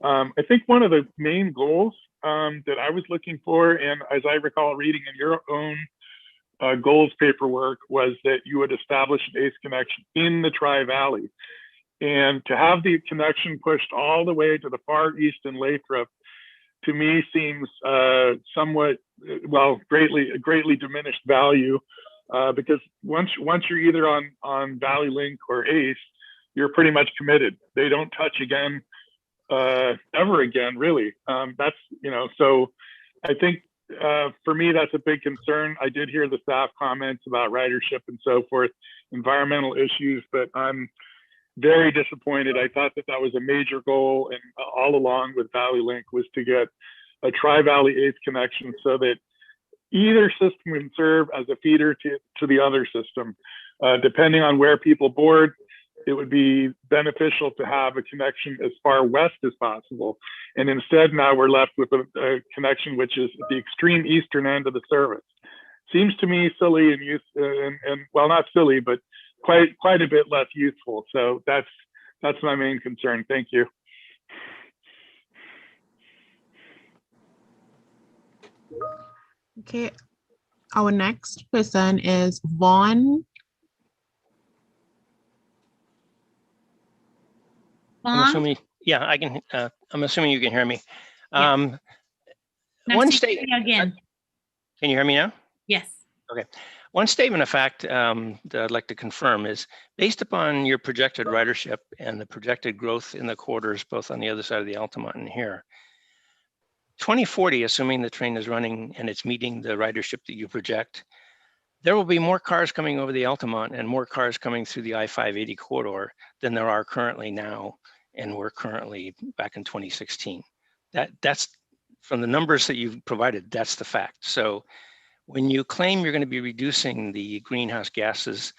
I think one of the main goals that I was looking for, and as I recall reading in your own goals paperwork, was that you would establish an ACE connection in the Tri-Valley. And to have the connection pushed all the way to the far east in Lathrop, to me seems somewhat, well, greatly diminished value, because once you're either on Valley Link or ACE, you're pretty much committed. They don't touch again, ever again, really. That's, so I think for me, that's a big concern. I did hear the staff comments about ridership and so forth, environmental issues, but I'm very disappointed. I thought that was a major goal, and all along with Valley Link was to get a Tri-Valley ACE connection so that either system can serve as a feeder to the other system. Depending on where people board, it would be beneficial to have a connection as far west as possible. And instead, now we're left with a connection which is at the extreme eastern end of the service. Seems to me silly and well, not silly, but quite a bit less useful. So that's my main concern. Thank you. Okay, our next person is Vaughn. Vaughn? I'm assuming, yeah, I can. I'm assuming you can hear me. Nice One to state. hear you again. Can you hear me now? Yes. Okay. One statement of fact that I'd like to confirm is, based upon your projected ridership and the projected growth in the corridors, both on the other side of the Altamont and here, 2040, assuming the train is running and it's meeting the ridership that you project, there will be more cars coming over the Altamont and more cars coming through the I-580 corridor than there are currently now, and were currently back in 2016. That's from the numbers that you've provided, that's the fact. So when you claim you're going to be reducing the greenhouse gases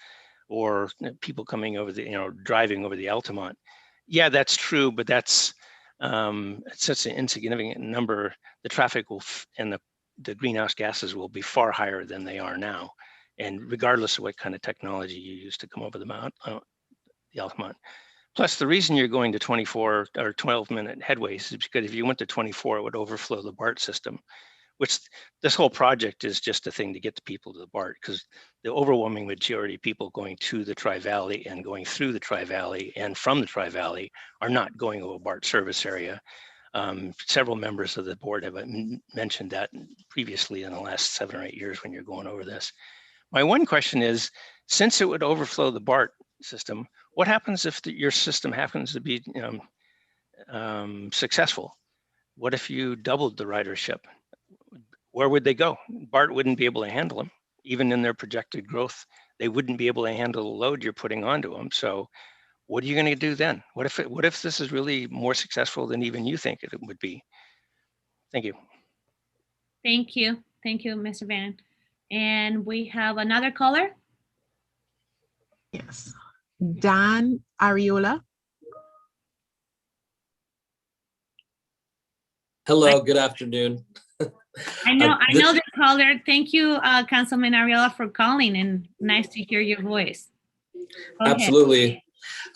or people coming over the, driving over the Altamont, yeah, that's true, but that's it's such an insignificant number. The traffic will and the greenhouse gases will be far higher than they are now, and regardless of what kind of technology you use to come over the Altamont. Plus, the reason you're going to 24 or 12-minute headways is because if you went to 24, it would overflow the BART system, which this whole project is just a thing to get the people to the BART, because the overwhelming majority of people going to the Tri-Valley and going through the Tri-Valley and from the Tri-Valley are not going over BART service area. Several members of the board have mentioned that previously in the last 7 or 8 years when you're going over this. My one question is, since it would overflow the BART system, what happens if your system happens to be successful? What if you doubled the ridership? Where would they go? BART wouldn't be able to handle them. Even in their projected growth, they wouldn't be able to handle the load you're putting onto them. So what are you going to do then? What if this is really more successful than even you think it would be? Thank you. Thank you. Thank you, Mr. Van. And we have another caller. Yes. Dan Ariola. Hello, good afternoon. I know the caller. Thank you, Councilman Ariola, for calling, and nice to hear your voice. Go ahead. Absolutely.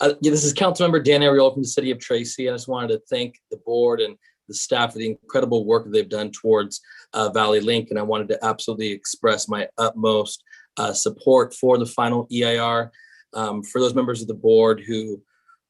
Yeah, this is Councilmember Dan Ariola from the city of Tracy. I just wanted to thank the board and the staff for the incredible work that they've done towards Valley Link, and I wanted to absolutely express my utmost support for the final EIR. For those members of the board who,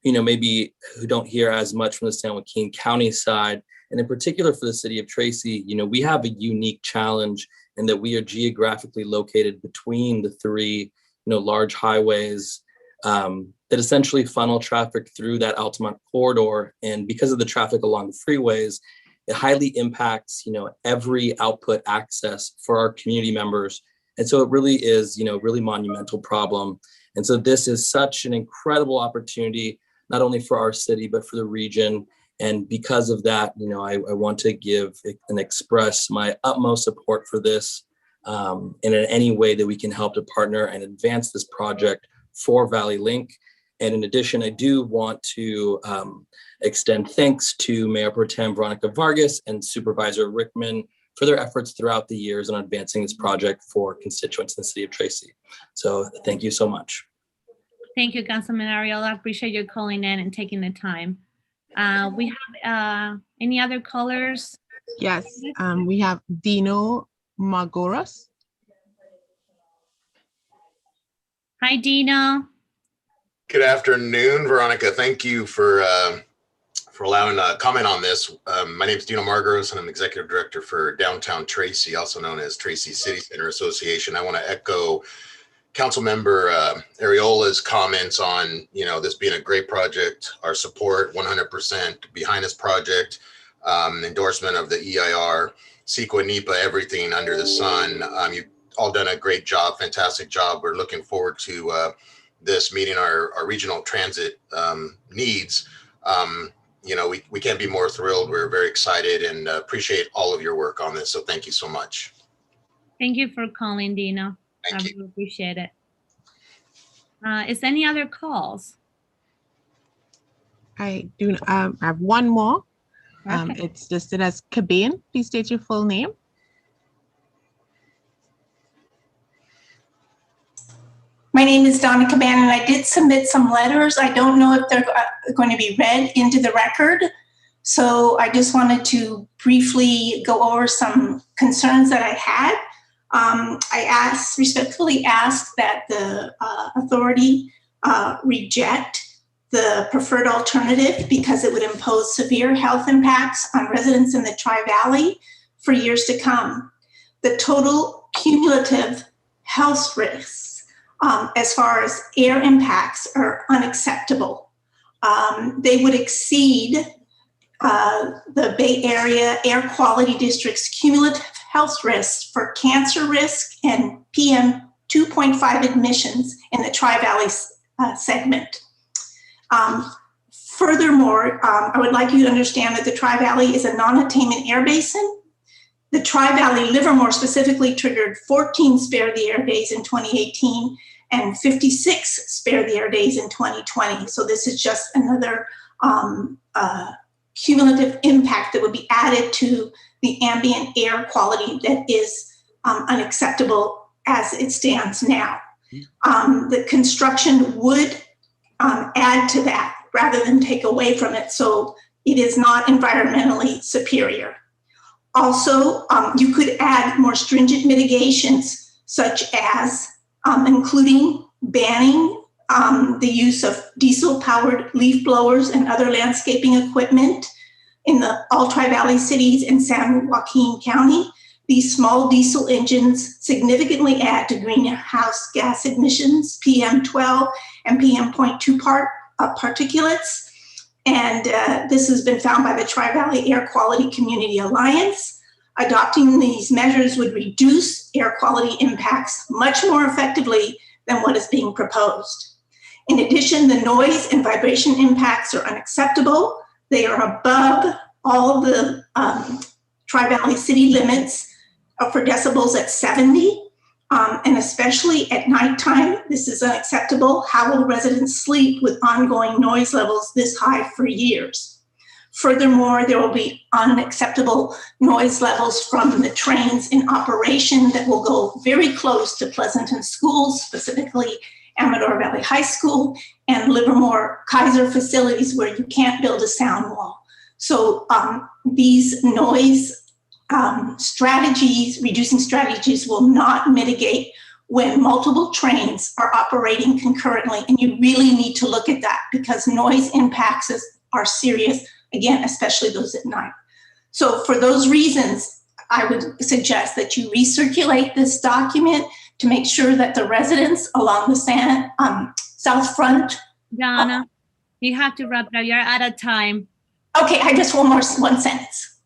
maybe who don't hear as much from the San Joaquin County side, and in particular for the city of Tracy, we have a unique challenge in that we are geographically located between the three, large highways that essentially funnel traffic through that Altamont corridor. And because of the traffic along the freeways, it highly impacts, every output access for our community members. And so it really is, really monumental problem. And so this is such an incredible opportunity, not only for our city, but for the region. And because of that, I want to give and express my utmost support for this, and in any way that we can help to partner and advance this project for Valley Link. And in addition, I do want to extend thanks to Mayor Pro Tem Veronica Vargas and Supervisor Rickman for their efforts throughout the years on advancing this project for constituents in the city of Tracy. So thank you so much. Thank you, Councilman Ariola. I appreciate you calling in and taking the time. We have any other callers? Yes, we have Dino Magoras. Hi, Dino. Good afternoon, Veronica. Thank you for allowing a comment on this. My name is Dino Margaros, and I'm Executive Director for Downtown Tracy, also known as Tracy City Center Association. I want to echo Councilmember Ariola's comments on, this being a great project, our support 100% behind this project, endorsement of the EIR, CEQA, NEPA, everything under the sun. You've all done a great job, fantastic job. We're looking forward to this meeting our regional transit needs. We can't be more thrilled. We're very excited and appreciate all of your work on this. So thank you so much. Thank you for calling, Dino. I really appreciate it. Is any other calls? I do. I have one more. It's listed as Cabane. Please state your full name. My name is Donna Cabane, and I did submit some letters. I don't know if they're going to be read into the record. So I just wanted to briefly go over some concerns that I had. I respectfully asked that the authority reject the preferred alternative because it would impose severe health impacts on residents in the Tri-Valley for years to come. The total cumulative health risks as far as air impacts are unacceptable. They would exceed the Bay Area Air Quality District's cumulative health risks for cancer risk and PM 2.5 admissions in the Tri-Valley segment. Furthermore, I would like you to understand that the Tri-Valley is a non-attainment air basin. The Tri-Valley Livermore specifically triggered 14 spare the air days in 2018 and 56 spare the air days in 2020. So this is just another cumulative impact that would be added to the ambient air quality that is unacceptable as it stands now. The construction would add to that rather than take away from it, so it is not environmentally superior. Also, you could add more stringent mitigations, such as including banning the use of diesel-powered leaf blowers and other landscaping equipment in all Tri-Valley cities in San Joaquin County. These small diesel engines significantly add to greenhouse gas emissions, PM12 and PM.2 particulates. And this has been found by the Tri-Valley Air Quality Community Alliance. Adopting these measures would reduce air quality impacts much more effectively than what is being proposed. In addition, the noise and vibration impacts are unacceptable. They are above all the Tri-Valley city limits for decibels at 70. And especially at nighttime, this is unacceptable. How will residents sleep with ongoing noise levels this high for years? Furthermore, there will be unacceptable noise levels from the trains in operation that will go very close to Pleasanton schools, specifically Amador Valley High School and Livermore Kaiser facilities where you can't build a sound wall. So these noise strategies, reducing strategies will not mitigate when multiple trains are operating concurrently. And you really need to look at that because noise impacts are serious, again, especially those at night. So for those reasons, I would suggest that you recirculate this document to make sure that the residents along the south front. Donna, you have to wrap it up. You're out of time. Okay, I just one sentence.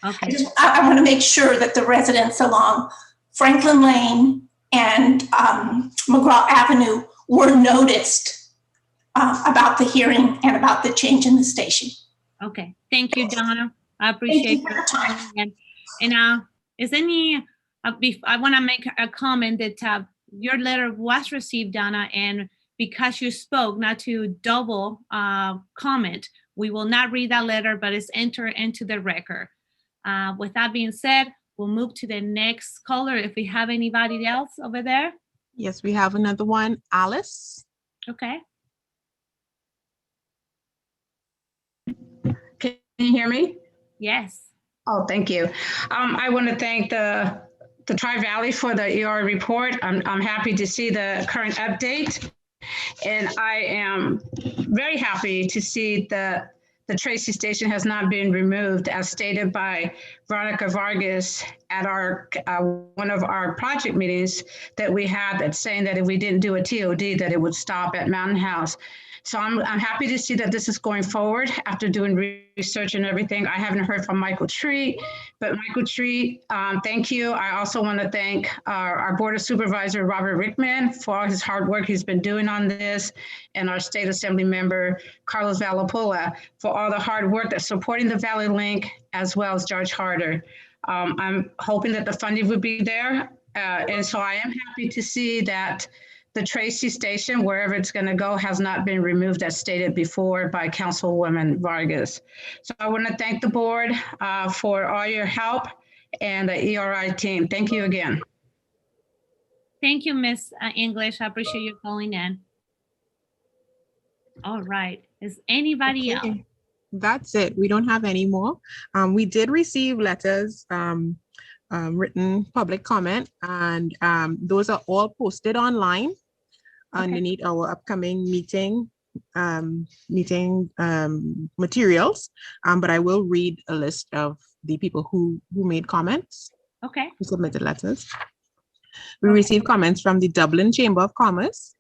Okay. I want to make sure that the residents along Franklin Lane and McGraw Avenue were noticed about the hearing and about the change in the station. Okay, thank you, Donna. I appreciate your time. And is any, I want to make a comment that your letter was received, Donna, and because you spoke, not to double comment, we will not read that letter, but it's entered into the record. With that being said, we'll move to the next caller if we have anybody else over there. Yes, we have another one, Alice. Okay. Can you hear me? Yes. Oh, thank you. I want to thank the Tri-Valley for the ER report. I'm happy to see the current update. And I am very happy to see that the Tracy station has not been removed, as stated by Veronica Vargas at our one of our project meetings that we had, that's saying that if we didn't do a TOD, that it would stop at Mountain House. So I'm happy to see that this is going forward after doing research and everything. I haven't heard from Michael Tree, but Michael Tree, thank you. I also want to thank our Board of Supervisor, Robert Rickman, for all his hard work he's been doing on this, and our State Assembly member, Carlos Valapola, for all the hard work that's supporting the Valley Link, as well as George Harder. I'm hoping that the funding would be there. And so I am happy to see that the Tracy station, wherever it's going to go, has not been removed as stated before by Councilwoman Vargas. So I want to thank the board for all your help and the ERI team. Thank you again. Thank you, Ms. English. I appreciate you calling in. All right. Is anybody else? That's it. We don't have any more. We did receive letters, written public comment, and those are all posted online underneath our upcoming meeting materials. But I will read a list of the people who made comments. Okay. Who submitted letters. We received comments from the Dublin Chamber of Commerce,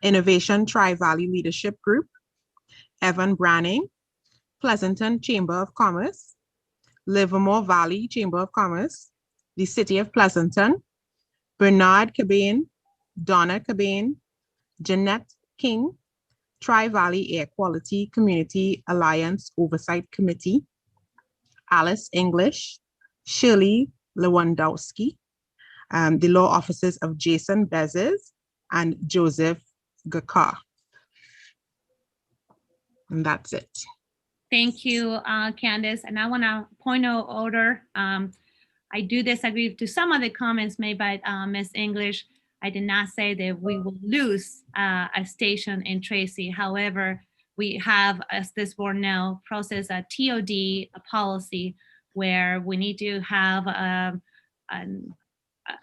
Innovation Tri-Valley Leadership Group, Evan Branning, Pleasanton Chamber of Commerce, Livermore Valley Chamber of Commerce, the City of Pleasanton, Bernard Cabane, Donna Cabane, Jeanette King, Tri-Valley Air Quality Community Alliance Oversight Committee, Alice English, Shirley Lewandowski, the law offices of Jason Bezes and Joseph Gakar. And that's it. Thank you, Candace. And I want to point of order. I do disagree to some of the comments made by Ms. English. I did not say that we will lose a station in Tracy. However, we have, as this board now, process a TOD, a policy where we need to have an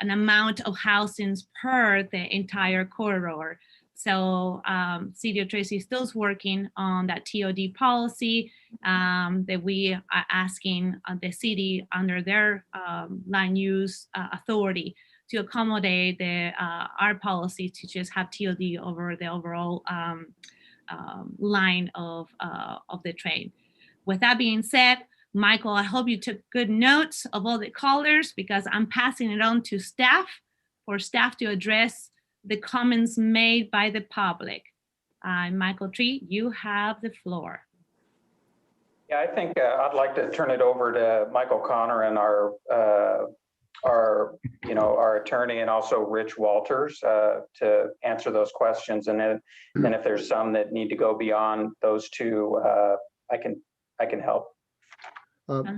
amount of housings per the entire corridor. So City of Tracy is still working on that TOD policy that we are asking the city under their land use authority to accommodate our policy to just have TOD over the overall line of the train. With that being said, Michael, I hope you took good notes of all the callers, because I'm passing it on to staff for staff to address the comments made by the public. Michael Tree, you have the floor. Yeah, I think I'd like to turn it over to Michael Connor and our attorney, and also Rich Walters to answer those questions. And then if there's some that need to go beyond those two, I can I can help.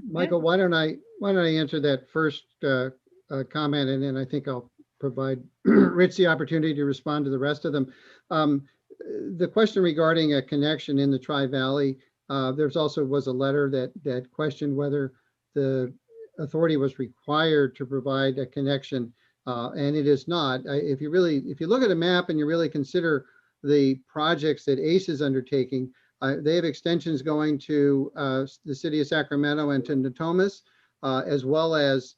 Michael, why don't I answer that first comment, and then I think I'll provide Rich the opportunity to respond to the rest of them. The question regarding a connection in the Tri-Valley, there's also was a letter that questioned whether the authority was required to provide a connection, and it is not. If you look at a map and you really consider the projects that ACE is undertaking, they have extensions going to the city of Sacramento and to Natomas, as well as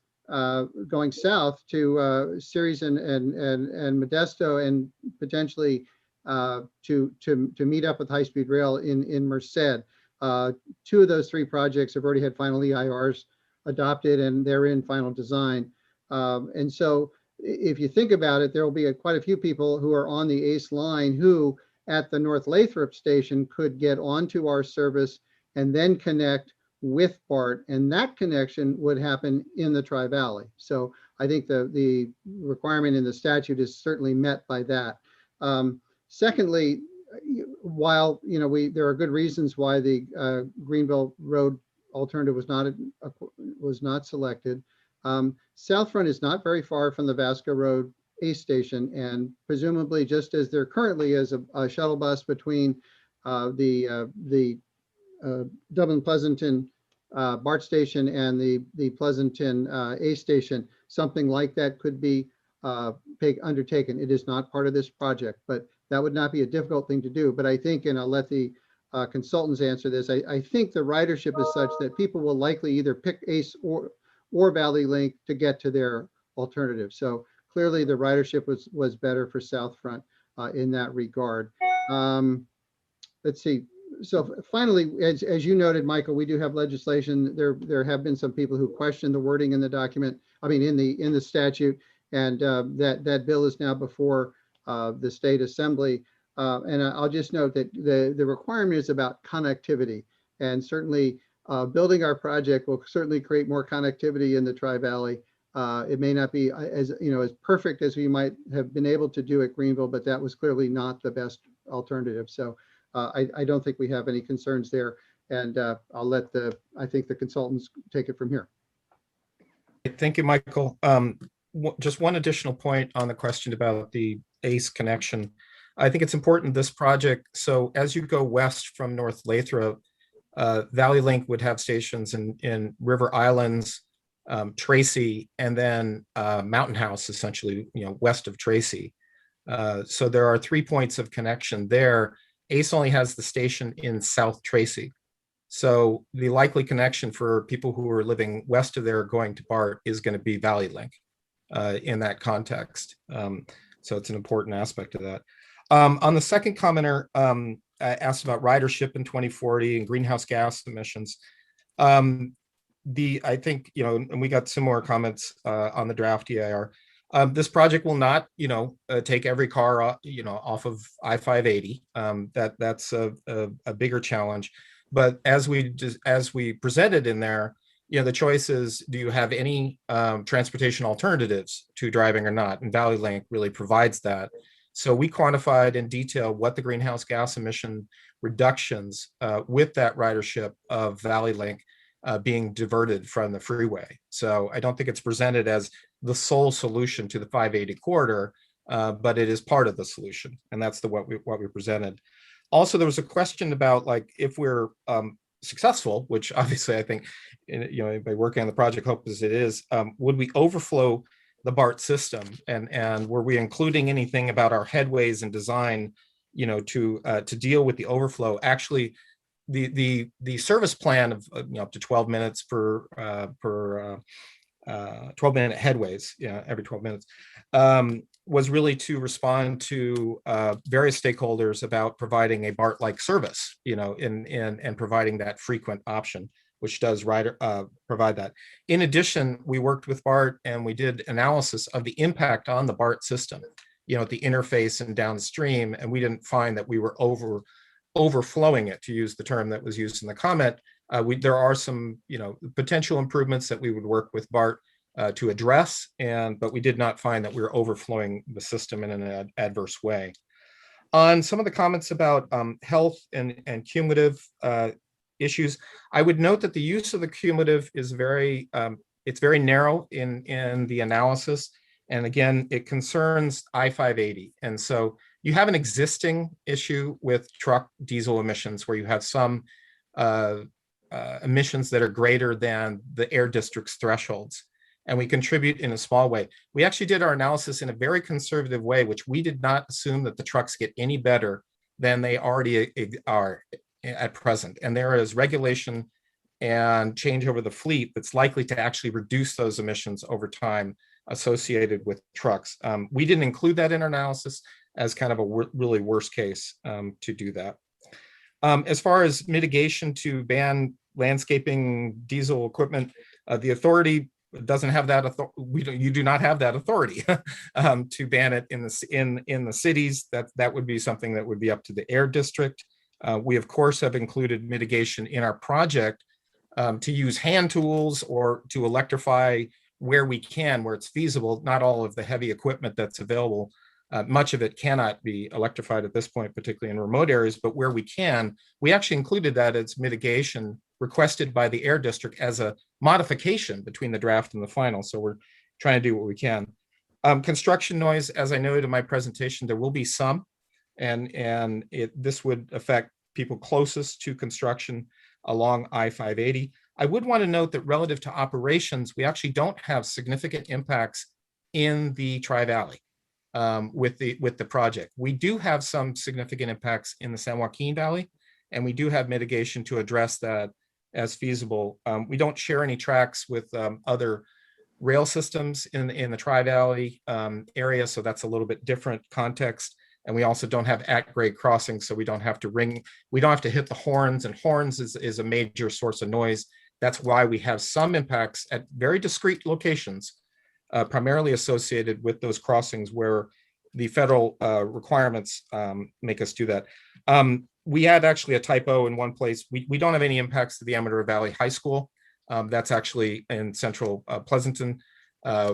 going south to Ceres and Modesto, and potentially to meet up with high-speed rail in Merced. 2 of those 3 projects have already had final EIRs adopted, and they're in final design. And so if you think about it, there will be quite a few people who are on the ACE line who at the North Lathrop station could get onto our service and then connect with BART, and that connection would happen in the Tri-Valley. So I think the requirement in the statute is certainly met by that. Secondly, while there are good reasons why the Greenville Road alternative was not selected, Southfront is not very far from the Vasco Road ACE station, and presumably, just as there currently is a shuttle bus between the Dublin Pleasanton BART station and the Pleasanton ACE station, something like that could be undertaken. It is not part of this project, but that would not be a difficult thing to do. But I think, and I'll let the consultants answer this, I think the ridership is such that people will likely either pick ACE or Valley Link to get to their alternative. So clearly the ridership was better for Southfront in that regard. Let's see. So finally, as you noted, Michael, we do have legislation. There have been some people who question the wording in the document, I mean, in the statute, and that bill is now before the state assembly. And I'll just note that the requirement is about connectivity, and certainly building our project will certainly create more connectivity in the Tri-Valley. It may not be as perfect as we might have been able to do at Greenville, but that was clearly not the best alternative. So I don't think we have any concerns there, and I'll let I think the consultants take it from here. Thank you, Michael. Just one additional point on the question about the ACE connection. I think it's important, this project. So as you go west from North Lathrop, Valley Link would have stations in River Islands, Tracy, and then Mountain House, essentially, west of Tracy. So there are 3 points of connection there. ACE only has the station in South Tracy. So the likely connection for people who are living west of there going to BART is going to be Valley Link in that context. So it's an important aspect of that. On the second commenter, asked about ridership in 2040 and greenhouse gas emissions. I think, and we got similar comments on the draft EIR. This project will not, take every car, off of I-580. That's a bigger challenge. But as we presented in there, the choice is, do you have any transportation alternatives to driving or not? And Valley Link really provides that. So we quantified in detail what the greenhouse gas emission reductions with that ridership of Valley Link being diverted from the freeway. So I don't think it's presented as the sole solution to the 580 corridor, but it is part of the solution, and that's what we presented. Also, there was a question about, like, if we're successful, which obviously I think, by working on the project, hope as it is, would we overflow the BART system, and were we including anything about our headways and design, to deal with the overflow? Actually, the service plan of up to 12 minutes per 12-minute headways, every 12 minutes, was really to respond to various stakeholders about providing a BART-like service, and providing that frequent option, which does provide that. In addition, we worked with BART and we did analysis of the impact on the BART system, at the interface and downstream, and we didn't find that we were overflowing it, to use the term that was used in the comment. There are some, potential improvements that we would work with BART to address, but we did not find that we were overflowing the system in an adverse way. On some of the comments about health and cumulative, issues. I would note that the use of the cumulative is very, it's very narrow in the analysis. And again, it concerns I-580. And so you have an existing issue with truck diesel emissions where you have some emissions that are greater than the air district's thresholds. And we contribute in a small way. We actually did our analysis in a very conservative way, which we did not assume that the trucks get any better than they already are at present. And there is regulation and change over the fleet that's likely to actually reduce those emissions over time associated with trucks. We didn't include that in our analysis as kind of a really worst case to do that. As far as mitigation to ban landscaping diesel equipment, the authority doesn't have that authority. You do not have that authority to ban it in the cities. That would be something that would be up to the air district. We of course have included mitigation in our project to use hand tools or to electrify where we can, where it's feasible. Not all of the heavy equipment that's available, much of it cannot be electrified at this point, particularly in remote areas, but where we can, we actually included that as mitigation requested by the air district as a modification between the draft and the final. So we're trying to do what we can. Construction noise, as I noted in my presentation, there will be some, and this would affect people closest to construction along I-580. I would want to note that relative to operations, we actually don't have significant impacts in the Tri-Valley with the project. We do have some significant impacts in the San Joaquin Valley, and we do have mitigation to address that as feasible. We don't share any tracks with other rail systems in the Tri-Valley area, so that's a little bit different context. And we also don't have at-grade crossings, so we don't have to hit the horns, and horns is a major source of noise. That's why we have some impacts at very discrete locations, primarily associated with those crossings where the federal requirements make us do that. We had actually a typo in one place. We don't have any impacts to the Amador Valley High School. That's actually in central Pleasanton,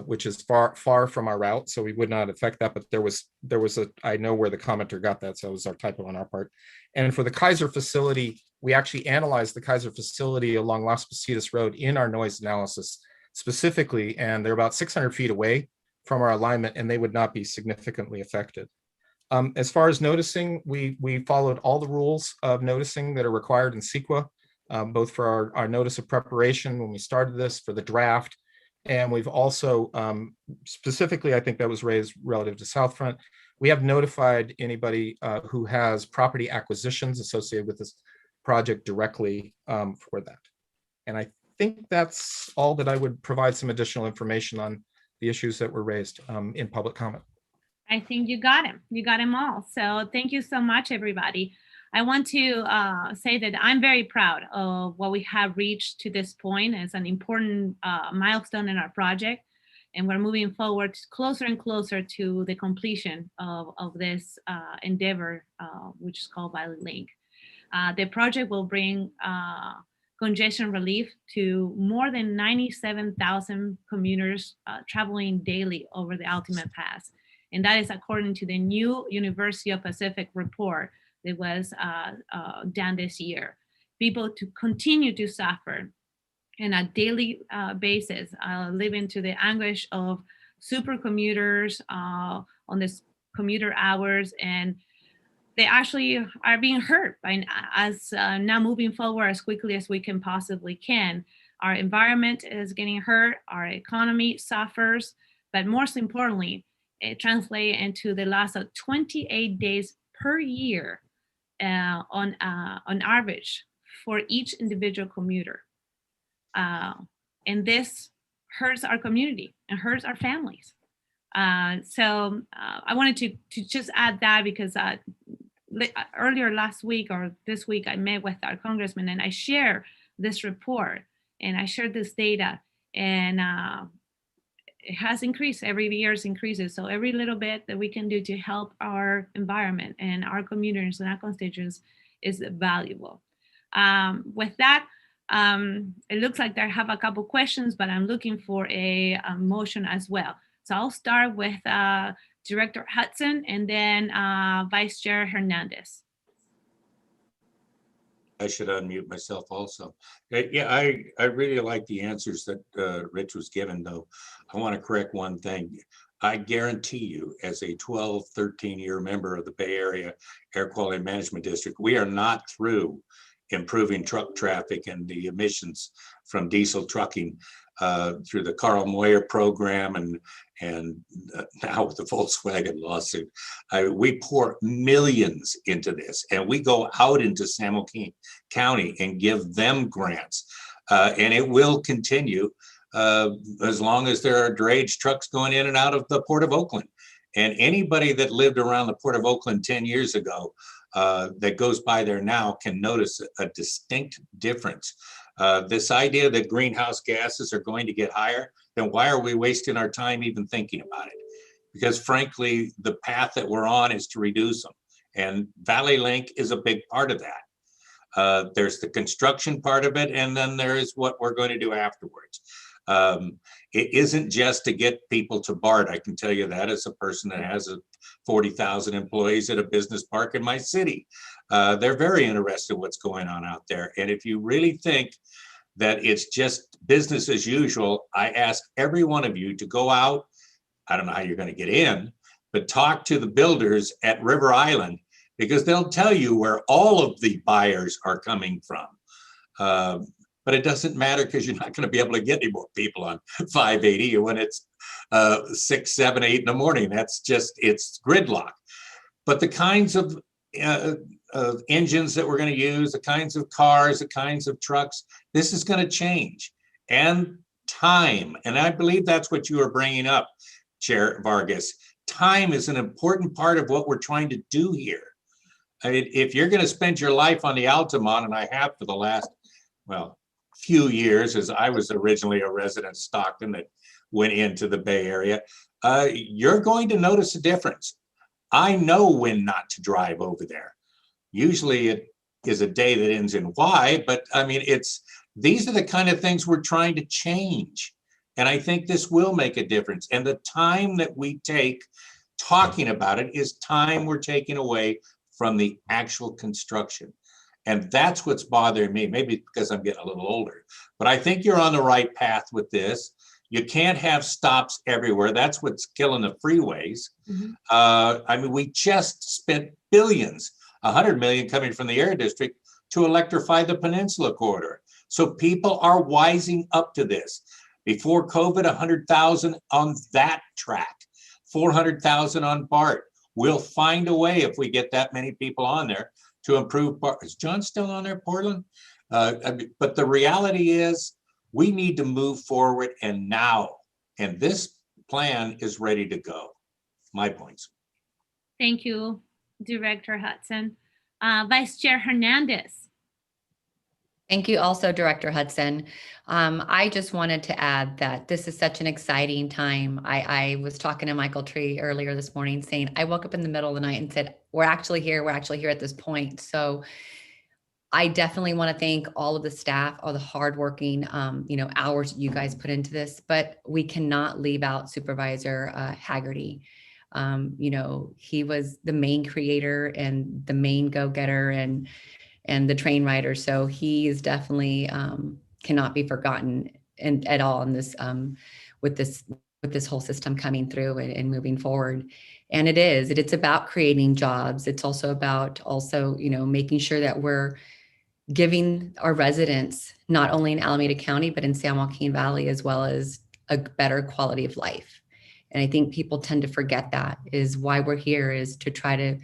which is far from our route, so we would not affect that. But there was I know where the commenter got that, so it was our typo on our part. And for the Kaiser facility, we actually analyzed the Kaiser facility along Las Positas Road in our noise analysis specifically, and they're about 600 feet away from our alignment, and they would not be significantly affected. As far as noticing, we followed all the rules of noticing that are required in CEQA, both for our notice of preparation when we started this, for the draft, and we've also specifically, I think that was raised relative to Southfront, we have notified anybody who has property acquisitions associated with this project directly for that. And I think that's all that I would provide some additional information on the issues that were raised in public comment. I think you got him. You got them all. So thank you so much, everybody. I want to say that I'm very proud of what we have reached to this point as an important milestone in our project. And we're moving forward closer and closer to the completion of this endeavor, which is called Valley Link. The project will bring congestion relief to more than 97,000 commuters traveling daily over the Altima Pass. And that is according to the new University of Pacific report that was done this year. People to continue to suffer on a daily basis, living to the anguish of super commuters on this commuter hours, and they actually are being hurt by us now moving forward as quickly as we can possibly can. Our environment is getting hurt, our economy suffers, but most importantly, it translates into the loss of 28 days per year on average for each individual commuter. And this hurts our community and hurts our families. So I wanted to just add that because earlier last week or this week, I met with our congressman and I shared this report and I shared this data, and it has increased. Every year it increases. So every little bit that we can do to help our environment and our communities and our constituents is valuable. With that, it looks like I have a couple questions, but I'm looking for a motion as well. So I'll start with Director Hudson and then Vice Chair Hernandez. I should unmute myself also. Yeah, I really like the answers that Rich was given, though. I want to correct one thing. I guarantee you, as a 12, 13-year member of the Bay Area Air Quality Management District, we are not through improving truck traffic and the emissions from diesel trucking through the Carl Moyer program and now with the Volkswagen lawsuit. We pour millions into this, and we go out into San Joaquin County and give them grants, and it will continue as long as there are drayage trucks going in and out of the Port of Oakland. And anybody that lived around the Port of Oakland 10 years ago that goes by there now can notice a distinct difference. This idea that greenhouse gases are going to get higher, then why are we wasting our time even thinking about it? Because frankly, the path that we're on is to reduce them. And Valley Link is a big part of that. There's the construction part of it, and then there is what we're going to do afterwards. It isn't just to get people to BART. I can tell you that as a person that has 40,000 employees at a business park in my city. They're very interested in what's going on out there. And if you really think that it's just business as usual, I ask every one of you to go out. I don't know how you're going to get in, but talk to the builders at River Island, because they'll tell you where all of the buyers are coming from. But it doesn't matter, because you're not going to be able to get any more people on 580 when it's 6, 7, 8 in the morning. That's just, it's gridlock. But the kinds of engines that we're going to use, the kinds of cars, the kinds of trucks, this is going to change. And time, and I believe that's what you were bringing up, Chair Vargas. Time is an important part of what we're trying to do here. I mean, if you're going to spend your life on the Altamont, and I have for the last, well, few years, as I was originally a resident of Stockton that went into the Bay Area, you're going to notice a difference. I know when not to drive over there. Usually it is a day that ends in Y, but I mean, these are the kind of things we're trying to change. And I think this will make a difference. And the time that we take talking about it is time we're taking away from the actual construction. And that's what's bothering me, maybe because I'm getting a little older. But I think you're on the right path with this. You can't have stops everywhere. That's what's killing the freeways. Mm-hmm. I mean, we just spent billions, 100 million coming from the Air District to electrify the Peninsula Corridor. So people are wising up to this. Before COVID, 100,000 on that track, 400,000 on BART. We'll find a way, if we get that many people on there, to improve. Is John still on there, Portland? But the reality is we need to move forward, and now. And this plan is ready to go. My points. Thank you, Director Hudson. Vice Chair Hernandez. Thank you also, Director Hudson. I just wanted to add that this is such an exciting time. I was talking to Michael Tree earlier this morning saying, I woke up in the middle of the night and said, we're actually here at this point. So I definitely want to thank all of the staff, all the hardworking, hours you guys put into this, but we cannot leave out Supervisor Haggerty. He was the main creator and the main go-getter and the train rider. So he is definitely cannot be forgotten at all in this with this whole system coming through and moving forward. And it's about creating jobs. It's also about making sure that we're giving our residents, not only in Alameda County, but in San Joaquin Valley, as well as a better quality of life. And I think people tend to forget that is why we're here, is to try to,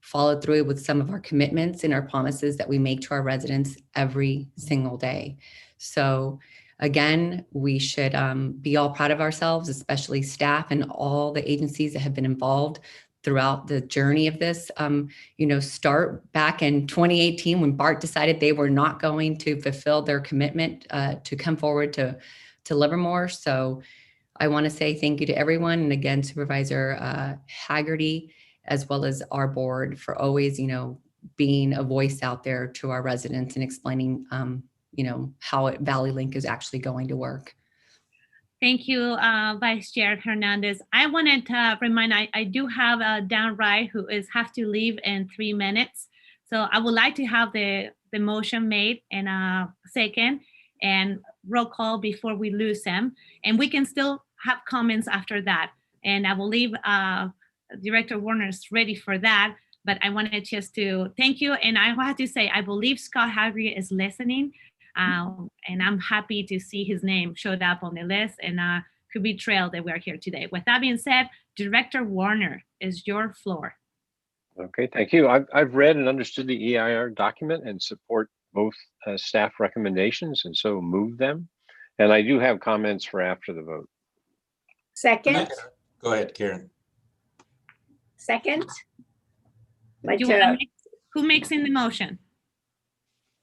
follow through with some of our commitments and our promises that we make to our residents every single day. So again, we should be all proud of ourselves, especially staff and all the agencies that have been involved throughout the journey of this. Start back in 2018 when BART decided they were not going to fulfill their commitment to come forward to Livermore. So I want to say thank you to everyone. And again, Supervisor Haggerty, as well as our board, for always, being a voice out there to our residents and explaining, how Valley Link is actually going to work. Thank you, Vice Chair Hernandez. I wanted to remind, I do have Dan Wright, who have to leave in 3 minutes. So I would like to have the motion made and a second and roll call before we lose them. And we can still have comments after that. And I believe Director Warner is ready for that. But I wanted just to thank you. And I have to say, I believe Scott Harvey is listening. And I'm happy to see his name showed up on the list and could be thrilled that we're here today. With that being said, Director Warner, is your floor. Okay, thank you. I've read and understood the EIR document and support both staff recommendations, and so move them. And I do have comments for after the vote. Second. Go ahead, Karen. Second. Who makes in the motion?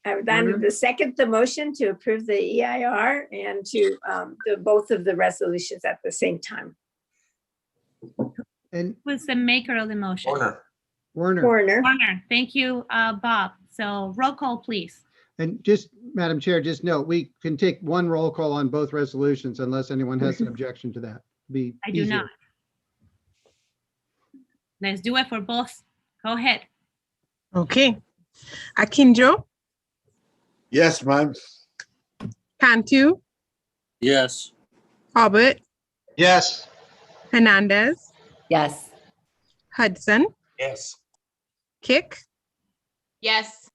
I would like to second the motion to approve the EIR and to do both of the resolutions at the same time. And who's the maker of the motion? Warner. Warner. Thank you, Bob. So roll call, please. And just, Madam Chair, just note, we can take one roll call on both resolutions unless anyone has an objection to that. I do not. Let's do it for both. Go ahead. Okay. Akinjo. Yes, ma'am. Cantu. Yes. Hobbit. Yes. Hernandez. Yes. Hudson. Yes. Kick. Yes.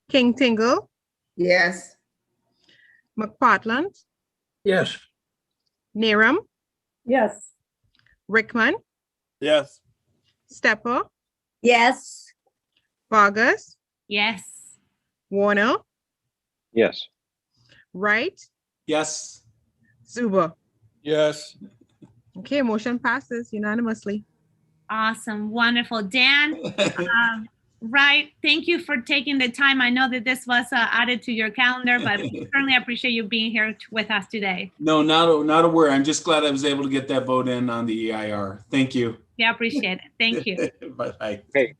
King Tingle. Yes. McPartland. Yes. Neram. Yes. Rickman. Yes. Stepper. Yes. Vargas. Yes. Warner. Yes. Wright. Yes. Zuber. Yes. Okay, motion passes unanimously. Awesome. Wonderful. Dan, right. Thank you for taking the time. I know that this was added to your calendar, but we certainly appreciate you being here with us today. No, not a word. I'm just glad I was able to get that vote in on the EIR. Thank you. Yeah, appreciate it. Thank you. Bye. Okay.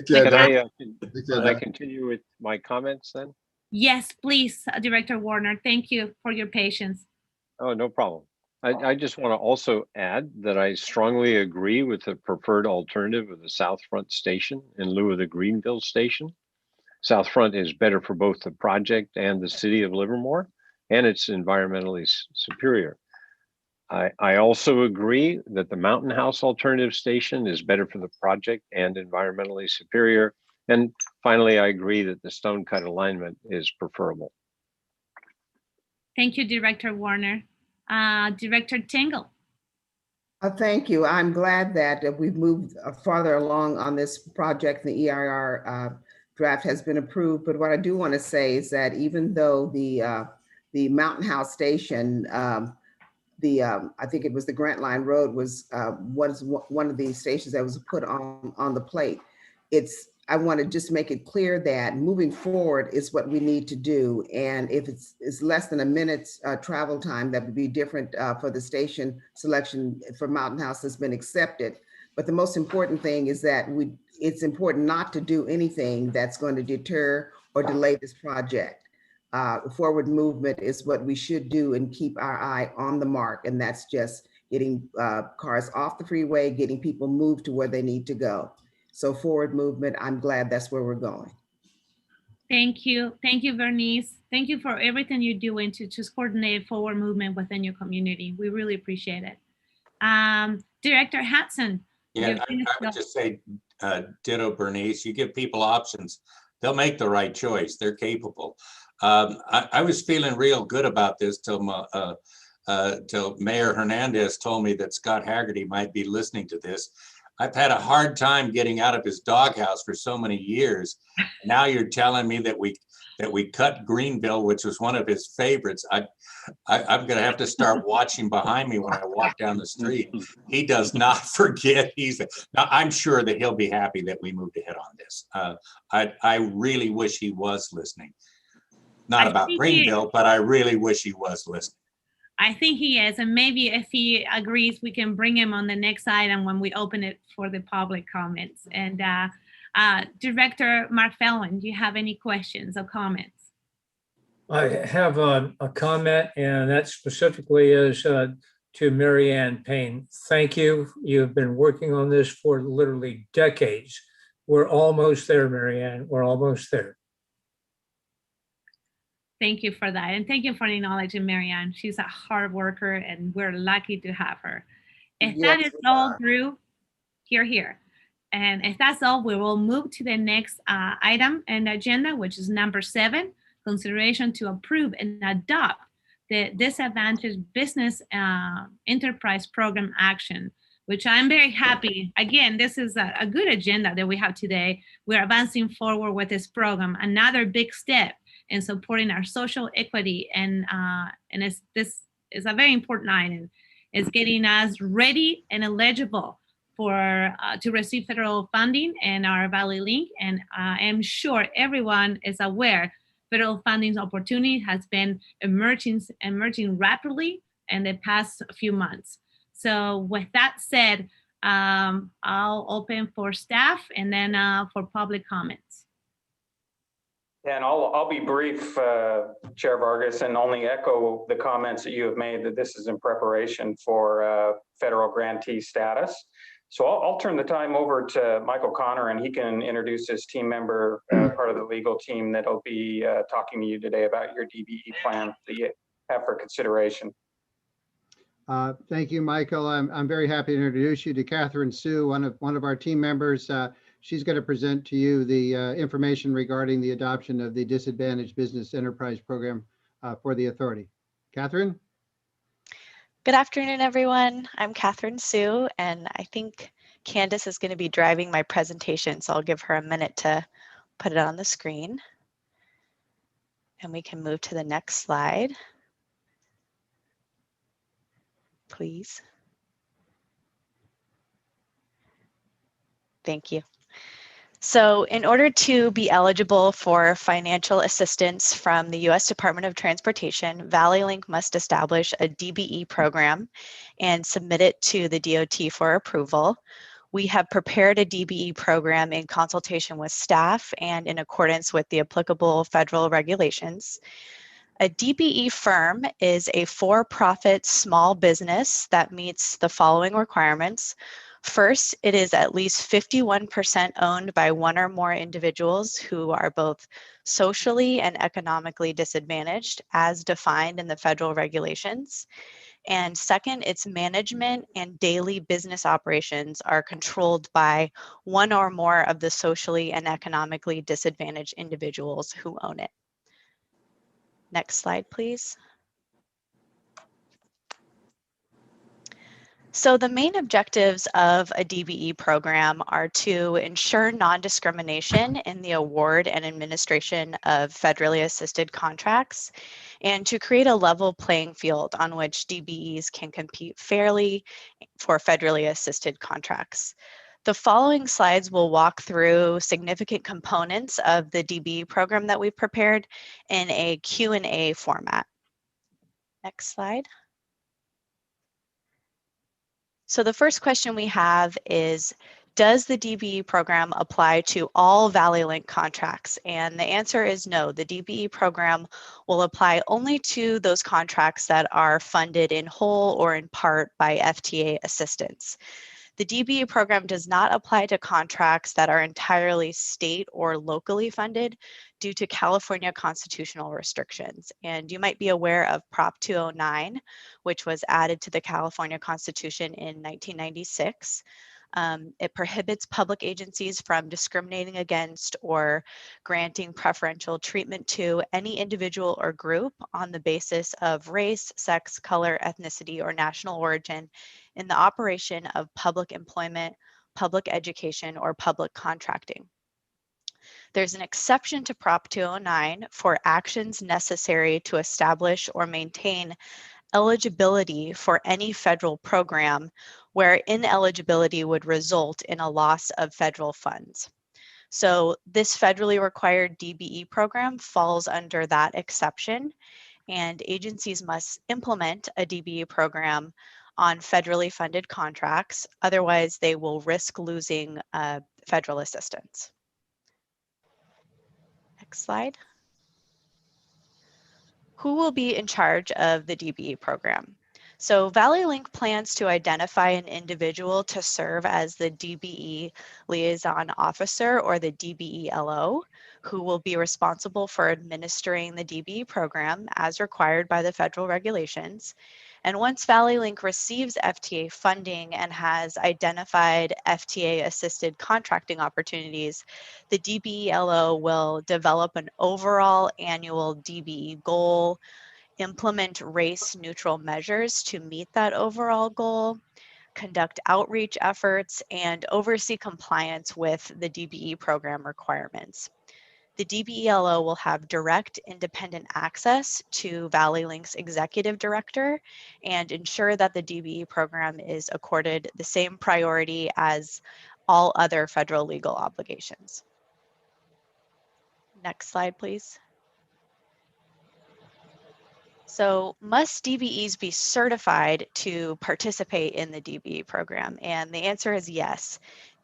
Can I continue with my comments then? Yes, please, Director Warner. Thank you for your patience. Oh, no problem. I just want to also add that I strongly agree with the preferred alternative of the South Front station in lieu of the Greenville station. South Front is better for both the project and the city of Livermore, and it's environmentally superior. I also agree that the Mountain House alternative station is better for the project and environmentally superior. And finally, I agree that the stone cut alignment is preferable. Thank you, Director Warner. Director Tingle. Thank you. I'm glad that we've moved farther along on this project. The EIR draft has been approved. But what I do want to say is that even though the Mountain House station, I think it was the Grant Line Road was one of the stations that was put on the plate. I want to just make it clear that moving forward is what we need to do. And if it's less than a minute's travel time, that would be different for the station selection for Mountain House has been accepted. But the most important thing is that it's important not to do anything that's going to deter or delay this project. Forward movement is what we should do and keep our eye on the mark. And that's just getting cars off the freeway, getting people moved to where they need to go. So forward movement, I'm glad that's where we're going. Thank you. Thank you, Bernice. Thank you for everything you're doing to just coordinate forward movement within your community. We really appreciate it. Director Hudson. Yeah, I would just say ditto, Bernice. You give people options, they'll make the right choice. They're capable. I was feeling real good about this till Mayor Hernandez told me that Scott Haggerty might be listening to this. I've had a hard time getting out of his doghouse for so many years. Now you're telling me that we cut Greenville, which was one of his favorites. I'm going to have to start watching behind me when I walk down the street. He does not forget. Now I'm sure that he'll be happy that we moved ahead on this. I really wish he was listening. Not about Greenville, but I really wish he was listening. I think he is, and maybe if he agrees, we can bring him on the next item when we open it for the public comments. And Director Mark Fellman, do you have any questions or comments? I have a comment, and that specifically is to Mary Ann Payne. Thank you. You've been working on this for literally decades, We're almost there, Marianne. We're almost there. Thank you for that. And thank you for acknowledging Marianne. She's a hard worker and we're lucky to have her. If that Yes, is we all are. through, here. And if that's all, we will move to the next item and agenda, which is number 7, consideration to approve and adopt the Disadvantaged Business Enterprise Program Action, which I'm very happy. Again, this is a good agenda that we have today. We're advancing forward with this program, another big step in supporting our social equity. And this is a very important item. It's getting us ready and eligible for to receive federal funding and our Valley Link. And I am sure everyone is aware federal funding opportunity has been emerging rapidly in the past few months. So with that said, I'll open for staff and then for public comments. And I'll be brief, Chair Vargas, and only echo the comments that you have made that this is in preparation for federal grantee status. So I'll turn the time over to Michael Connor, and he can introduce his team member, part of the legal team that'll be talking to you today about your DBE plan that you have for consideration. Thank you, Michael. I'm very happy to introduce you to Catherine Sue, one of our team members. She's going to present to you the information regarding the adoption of the Disadvantaged Business Enterprise Program for the authority. Catherine? Good afternoon, everyone. I'm Catherine Sue, and I think Candace is going to be driving my presentation, so I'll give her a minute to put it on the screen. And we can move to the next slide, please. Thank you. So in order to be eligible for financial assistance from the U.S. Department of Transportation, Valley Link must establish a DBE program and submit it to the DOT for approval. We have prepared a DBE program in consultation with staff and in accordance with the applicable federal regulations. A DBE firm is a for-profit small business that meets the following requirements. First, it is at least 51% owned by one or more individuals who are both socially and economically disadvantaged as defined in the federal regulations. And second, its management and daily business operations are controlled by one or more of the socially and economically disadvantaged individuals who own it. Next slide, please. So the main objectives of a DBE program are to ensure non-discrimination in the award and administration of federally assisted contracts, and to create a level playing field on which DBEs can compete fairly for federally assisted contracts. The following slides will walk through significant components of the DBE program that we've prepared in a Q&A format. Next slide. So the first question we have is, does the DBE program apply to all Valley Link contracts? And the answer is no. The DBE program will apply only to those contracts that are funded in whole or in part by FTA assistance. The DBE program does not apply to contracts that are entirely state or locally funded due to California constitutional restrictions. And you might be aware of Prop 209, which was added to the California Constitution in 1996. It prohibits public agencies from discriminating against or granting preferential treatment to any individual or group on the basis of race, sex, color, ethnicity, or national origin in the operation of public employment, public education, or public contracting. There's an exception to Prop 209 for actions necessary to establish or maintain eligibility for any federal program where ineligibility would result in a loss of federal funds. So this federally required DBE program falls under that exception, and agencies must implement a DBE program on federally funded contracts. Otherwise, they will risk losing federal assistance. Next slide. Who will be in charge of the DBE program? So Valley Link plans to identify an individual to serve as the DBE liaison officer, or the DBE-LO, who will be responsible for administering the DBE program as required by the federal regulations. And once Valley Link receives FTA funding and has identified FTA-assisted contracting opportunities, the DBE-LO will develop an overall annual DBE goal, implement race-neutral measures to meet that overall goal, conduct outreach efforts, and oversee compliance with the DBE program requirements. The DBE-LO will have direct independent access to Valley Link's executive director and ensure that the DBE program is accorded the same priority as all other federal legal obligations. Next slide, please. So must DBEs be certified to participate in the DBE program? And the answer is yes.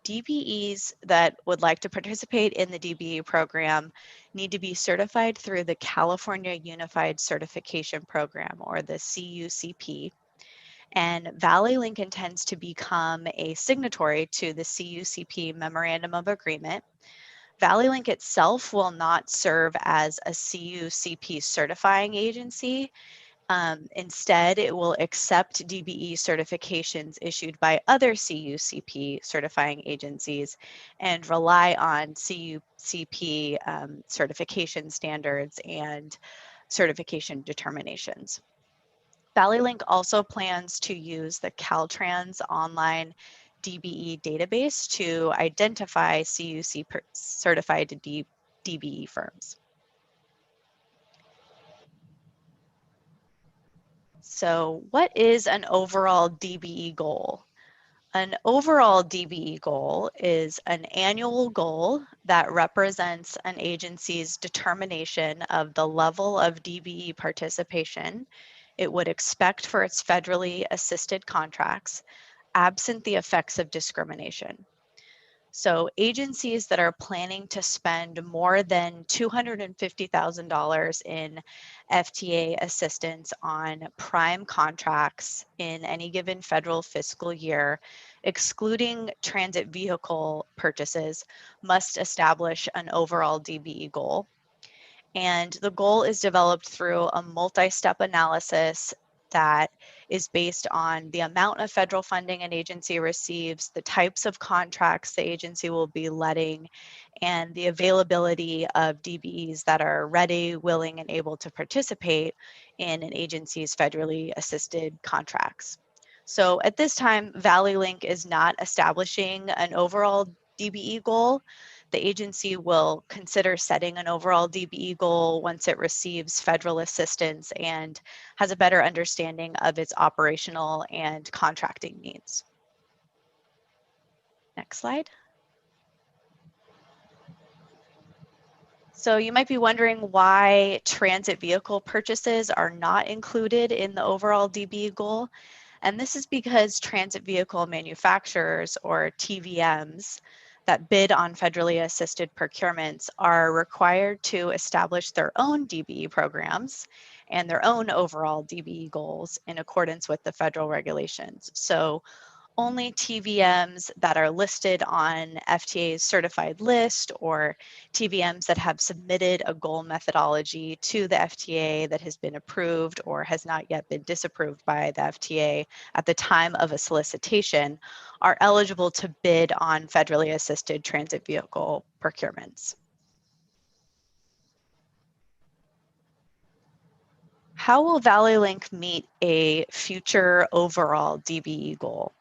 DBEs that would like to participate in the DBE program need to be certified through the California Unified Certification Program, or the CUCP. And Valley Link intends to become a signatory to the CUCP Memorandum of Agreement. Valley Link itself will not serve as a CUCP certifying agency. Instead, it will accept DBE certifications issued by other CUCP certifying agencies and rely on CUCP certification standards and certification determinations. Valley Link also plans to use the Caltrans online DBE database to identify CUC certified DBE firms. So what is an overall DBE goal? An overall DBE goal is an annual goal that represents an agency's determination of the level of DBE participation it would expect for its federally assisted contracts, absent the effects of discrimination. So agencies that are planning to spend more than $250,000 in FTA assistance on prime contracts in any given federal fiscal year, excluding transit vehicle purchases, must establish an overall DBE goal. And the goal is developed through a multi-step analysis that is based on the amount of federal funding an agency receives, the types of contracts the agency will be letting, and the availability of DBEs that are ready, willing, and able to participate in an agency's federally assisted contracts. So at this time, Valley Link is not establishing an overall DBE goal. The agency will consider setting an overall DBE goal once it receives federal assistance and has a better understanding of its operational and contracting needs. Next slide. So you might be wondering why transit vehicle purchases are not included in the overall DBE goal. And this is because transit vehicle manufacturers, or TVMs, that bid on federally assisted procurements are required to establish their own DBE programs and their own overall DBE goals in accordance with the federal regulations. So only TVMs that are listed on FTA's certified list, or TVMs that have submitted a goal methodology to the FTA that has been approved or has not yet been disapproved by the FTA at the time of a solicitation, are eligible to bid on federally assisted transit vehicle procurements. How will Valley Link meet a future overall DBE goal?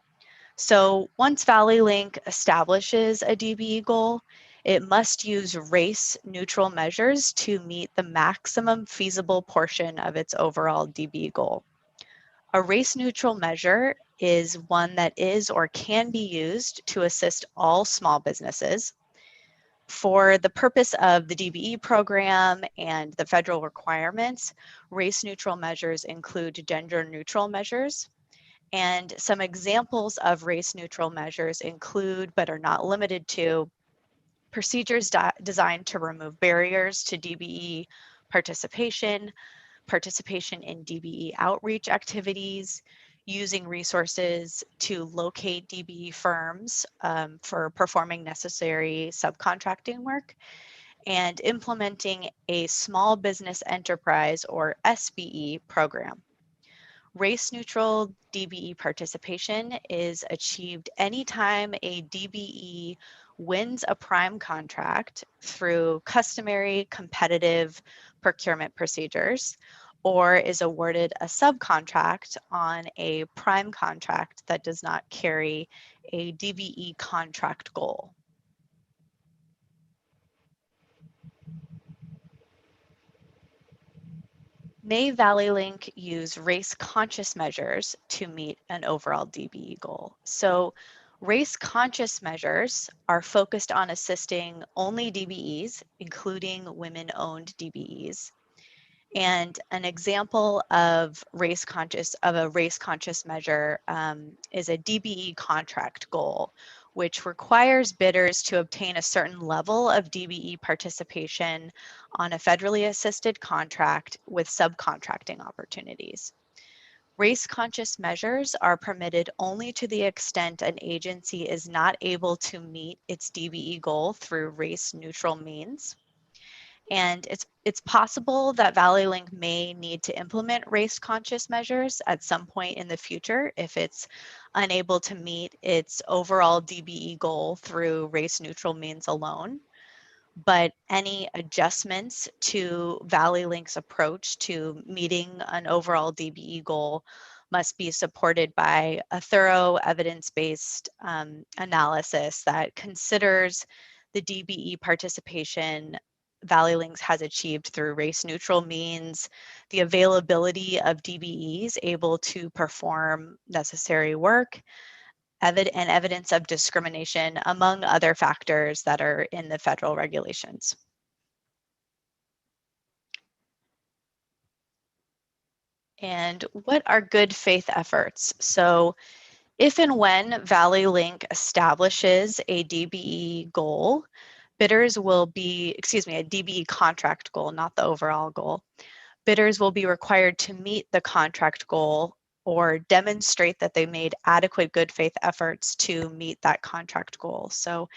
So once Valley Link establishes a DBE goal, it must use race-neutral measures to meet the maximum feasible portion of its overall DBE goal. A race-neutral measure is one that is or can be used to assist all small businesses. For the purpose of the DBE program and the federal requirements, race-neutral measures include gender-neutral measures. And some examples of race-neutral measures include, but are not limited to, procedures designed to remove barriers to DBE participation, participation in DBE outreach activities, using resources to locate DBE firms for performing necessary subcontracting work, and implementing a small business enterprise or SBE program. Race-neutral DBE participation is achieved anytime a DBE wins a prime contract through customary competitive procurement procedures, or is awarded a subcontract on a prime contract that does not carry a DBE contract goal. May Valley Link use race-conscious measures to meet an overall DBE goal? So race-conscious measures are focused on assisting only DBEs, including women-owned DBEs. And an example of a race-conscious measure is a DBE contract goal, which requires bidders to obtain a certain level of DBE participation on a federally assisted contract with subcontracting opportunities. Race-conscious measures are permitted only to the extent an agency is not able to meet its DBE goal through race-neutral means. And it's possible that Valley Link may need to implement race-conscious measures at some point in the future if it's unable to meet its overall DBE goal through race-neutral means alone. But any adjustments to Valley Link's approach to meeting an overall DBE goal must be supported by a thorough evidence-based analysis that considers the DBE participation Valley Links has achieved through race-neutral means, the availability of DBEs able to perform necessary work, and evidence of discrimination, among other factors that are in the federal regulations. And what are good faith efforts? So if and when Valley Link establishes a DBE goal, bidders will be, a DBE contract goal, not the overall goal. Bidders will be required to meet the contract goal or demonstrate that they made adequate good faith efforts to meet that contract goal. So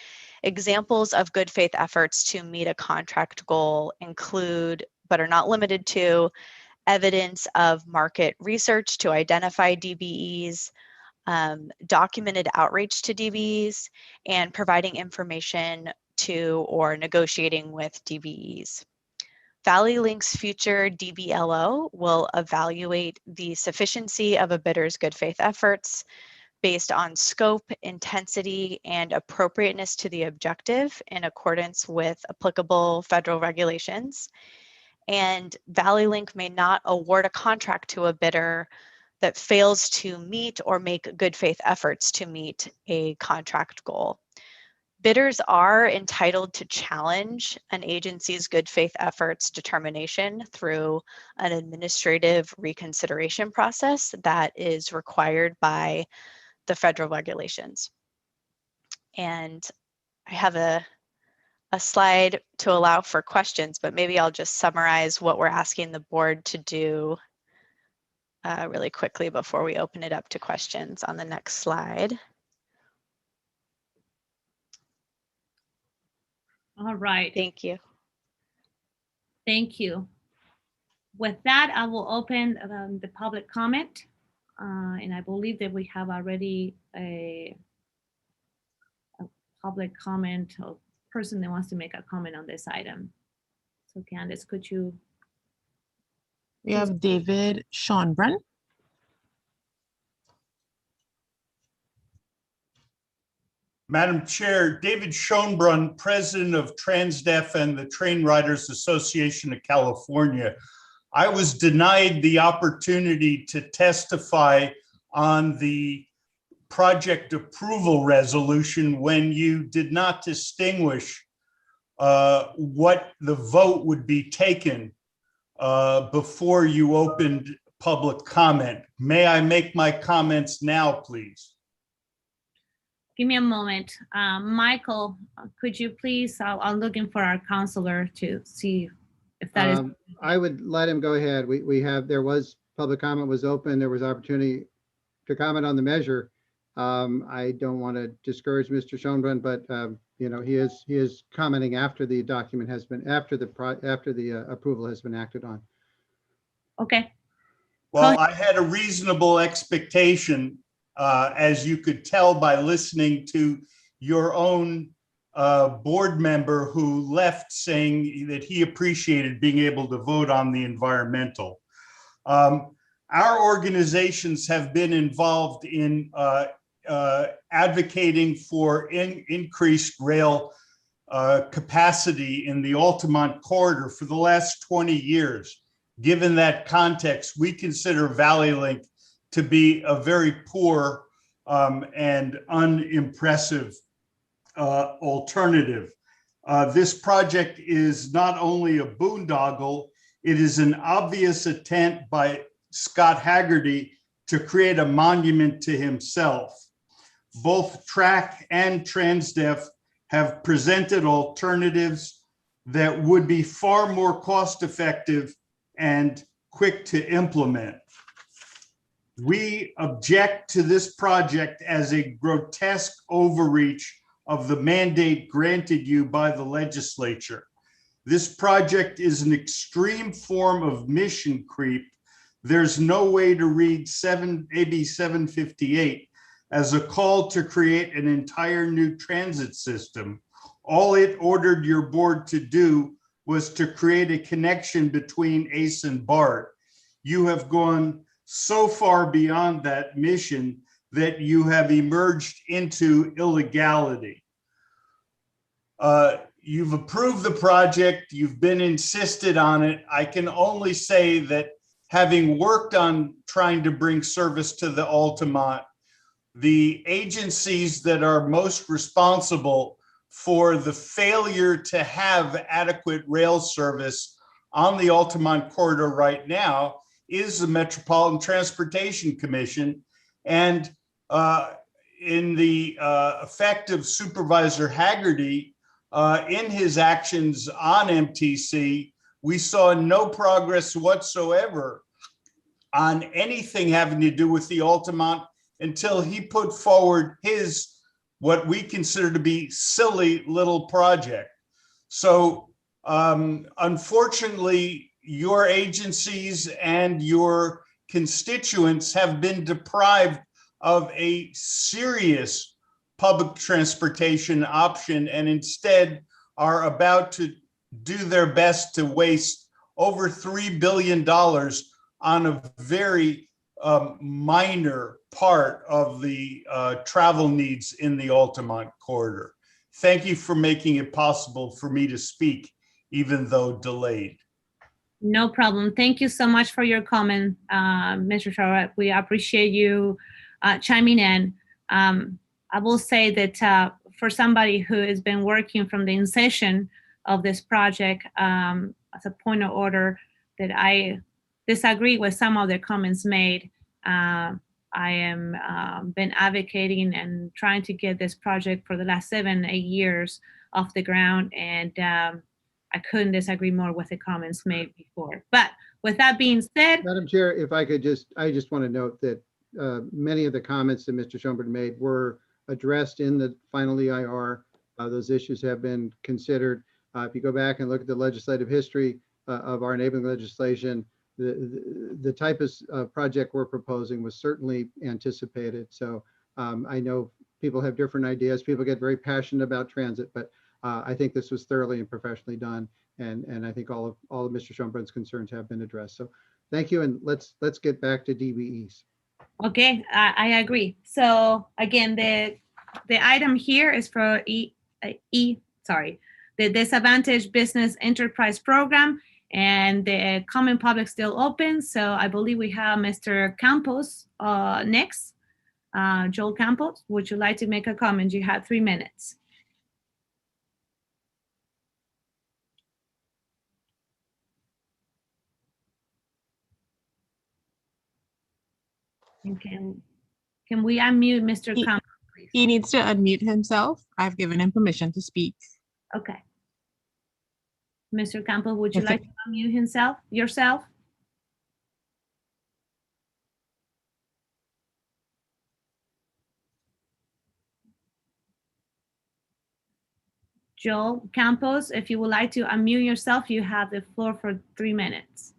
examples of good faith efforts to meet a contract goal include, but are not limited to, evidence of market research to identify DBEs, documented outreach to DBEs, and providing information to or negotiating with DBEs. Valley Link's future DBLO will evaluate the sufficiency of a bidder's good faith efforts based on scope, intensity, and appropriateness to the objective in accordance with applicable federal regulations. And Valley Link may not award a contract to a bidder that fails to meet or make good faith efforts to meet a contract goal. Bidders are entitled to challenge an agency's good faith efforts determination through an administrative reconsideration process that is required by the federal regulations. And I have a slide to allow for questions, but maybe I'll just summarize what we're asking the board to do really quickly before we open it up to questions on the next slide. All right. Thank you. Thank you. With that, I will open the public comment. And I believe that we have already a public comment, or person that wants to make a comment on this item. So Candace, could you? We have David Schonbrun. Madam Chair, David Schonbrun, President of TransDef and the Train Riders Association of California. I was denied the opportunity to testify on the project approval resolution when you did not distinguish what the vote would be taken before you opened public comment. May I make my comments now, please? Give me a moment. Michael, could you please, I'm looking for our counselor to see if that is. I would let him go ahead. There was public comment was open. There was opportunity to comment on the measure. I don't want to discourage Mr. Schoenbrunn, but you know, he is commenting after the document has been, after the approval has been acted on. Okay. Well, I had a reasonable expectation, as you could tell by listening to your own board member who left saying that he appreciated being able to vote on the environmental. Our organizations have been involved in advocating for increased rail capacity in the Altamont corridor for the last 20 years. Given that context, we consider Valley Link to be a very poor and unimpressive alternative. This project is not only a boondoggle, it is an obvious attempt by Scott Haggerty to create a monument to himself. Both TRAC and Transdev have presented alternatives that would be far more cost-effective and quick to implement. We object to this project as a grotesque overreach of the mandate granted you by the legislature. This project is an extreme form of mission creep. There's no way to read AB 758 as a call to create an entire new transit system. All it ordered your board to do was to create a connection between ACE and BART. You have gone so far beyond that mission that you have emerged into illegality. You've approved the project, you've been insisted on it. I can only say that having worked on trying to bring service to the Altamont, the agencies that are most responsible for the failure to have adequate rail service on the Altamont corridor right now is the Metropolitan Transportation Commission. And in the effect of Supervisor Haggerty, in his actions on MTC, we saw no progress whatsoever on anything having to do with the Altamont until he put forward his, what we consider to be silly little project. So unfortunately, your agencies and your constituents have been deprived of a serious public transportation option and instead are about to do their best to waste over $3 billion on a very minor part of the travel needs in the Altamont corridor. Thank you for making it possible for me to speak, even though delayed. No problem. Thank you so much for your comment, Mr. Charlotte. We appreciate you chiming in. I will say that for somebody who has been working from the inception of this project, as a point of order, that I disagree with some of the comments made. I am been advocating and trying to get this project for the last 7-8 years off the ground, and I couldn't disagree more with the comments made before. But with that being said, Madam Chair, if I could I just want to note that many of the comments that Mr. Schoenbrunn made were addressed in the final EIR. Those issues have been considered. If you go back and look at the legislative history of our enabling legislation, the type of project we're proposing was certainly anticipated. So I know people have different ideas. People get very passionate about transit, but I think this was thoroughly and professionally done. And I think all of Mr. Schoenbrunn's concerns have been addressed. So thank you. And let's get back to DBEs. Okay, I agree. So again, the item here is for the Disadvantaged Business Enterprise Program, and the comment public still open. So I believe we have Mr. Campos next. Joel Campos, would you like to make a comment? You have 3 minutes. Can we unmute Mr. Campos, please? He needs to unmute himself. I've given him permission to speak. Okay. Mr. Campos, would you Okay. like to unmute yourself? Joel Campos, if you would like to unmute yourself, you have the floor for 3 minutes.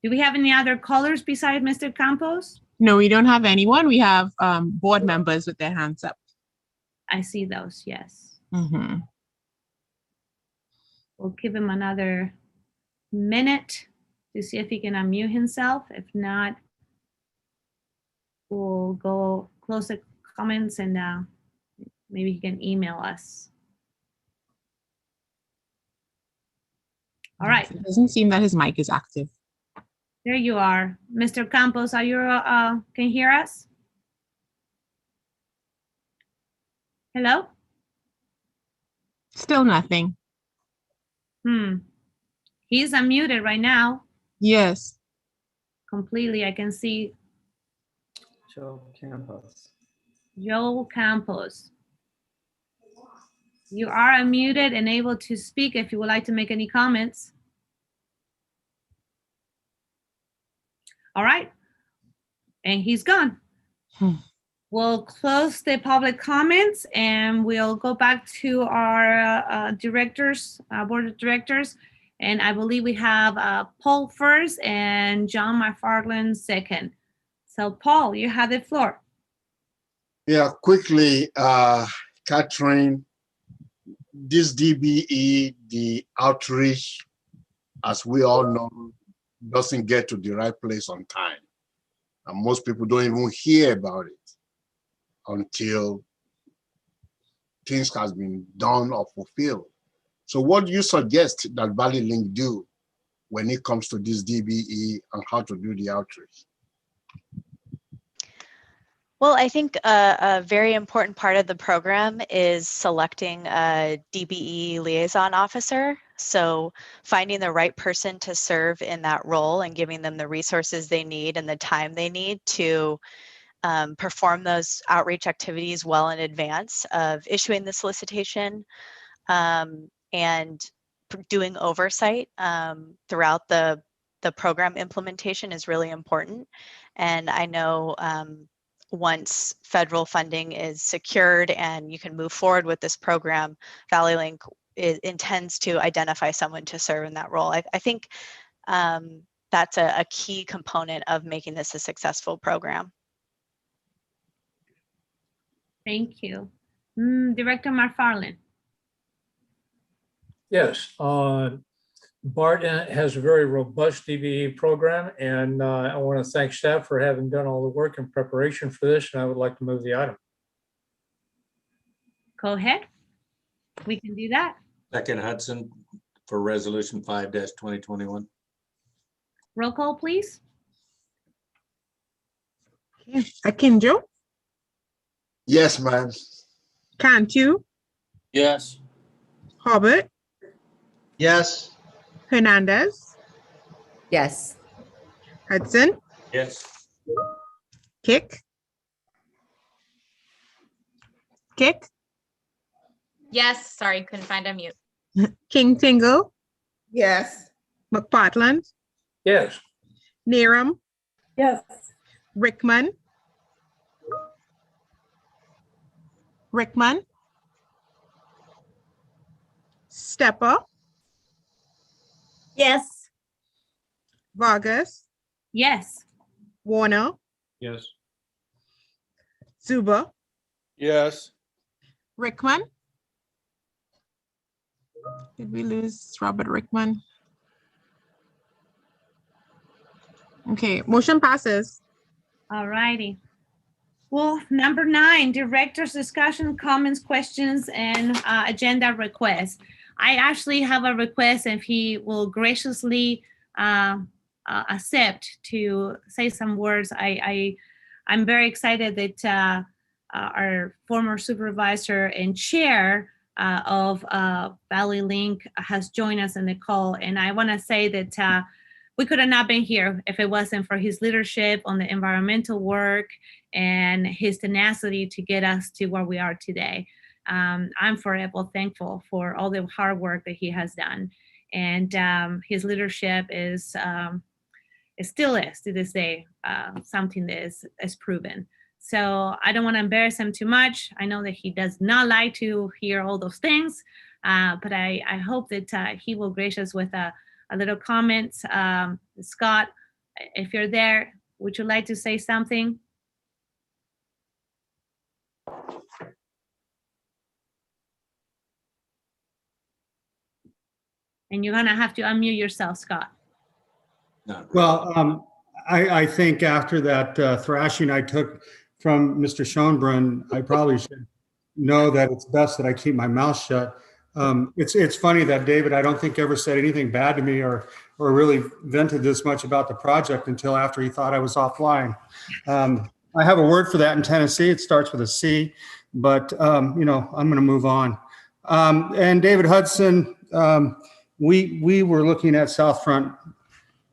Do we have any other callers besides Mr. Campos? No, we don't have anyone. We have board members with their hands up. I see those, yes. Mhm. We'll give him another minute to see if he can unmute himself. If not, we'll go close the comments and maybe he can email us. All right, It doesn't seem that his mic is active. there you are. Mr. Campos, are you, can you hear us? Hello? Still nothing. He's unmuted right now. Yes. Completely, I can see Joe Campos. Joel Campos. You are unmuted and able to speak if you would like to make any comments. All right. And he's gone. We'll close the public comments and we'll go back to our directors, board of directors. And I believe we have Paul first and John McFarland second. So Paul, you have the floor. Yeah, quickly, Catherine, this DBE, the outreach, as we all know, doesn't get to the right place on time. And most people don't even hear about it until things has been done or fulfilled. So what do you suggest that Valley Link do when it comes to this DBE and how to do the outreach? Well, I think a very important part of the program is selecting a DBE liaison officer. So finding the right person to serve in that role and giving them the resources they need and the time they need to perform those outreach activities well in advance of issuing the solicitation, and doing oversight throughout the program implementation is really important. And I know once federal funding is secured and you can move forward with this program, Valley Link intends to identify someone to serve in that role. I think that's a key component of making this a successful program. Thank you. Director McFarland. Yes, BART has a very robust DBE program, and I want to thank staff for having done all the work in preparation for this, and I would like to move the item. Go ahead. We can do that. Second Hudson for resolution 5-2021. Roll call, please. Akinjo, Yes, ma'am. Cantu, Yes. Hobart, Yes. Hernandez, Yes. Hudson, Yes. Kick, Yes, sorry, couldn't find a mute. King Tingle, Yes. McPartland, Yes. Neram, Yes. Rickman, Stepper, Yes. Vargas, Yes. Warner, Yes. Zuba, Yes. Rickman. Did we lose Robert Rickman? Okay, motion passes. All righty. Well, number 9, director's discussion, comments, questions, and agenda requests. I actually have a request if he will graciously accept to say some words. I'm very excited that our former supervisor and chair of Valley Link has joined us in the call. And I want to say that we could have not been here if it wasn't for his leadership on the environmental work and his tenacity to get us to where we are today. I'm forever thankful for all the hard work that he has done. And his leadership is, it still is to this day, something that is proven. So I don't want to embarrass him too much. I know that he does not like to hear all those things, but I hope that he will grace us with a little comment. Scott, if you're there, would you like to say something? And you're gonna have to unmute yourself, Scott. Well, I think after that thrashing I took from Mr. Schoenbrunn, I probably should know that it's best that I keep my mouth shut. It's funny that David, I don't think ever said anything bad to me or really vented this much about the project until after he thought I was offline. I have a word for that in Tennessee. It starts with a C, but you know, I'm going to move on. And David Hudson, we were looking at South Front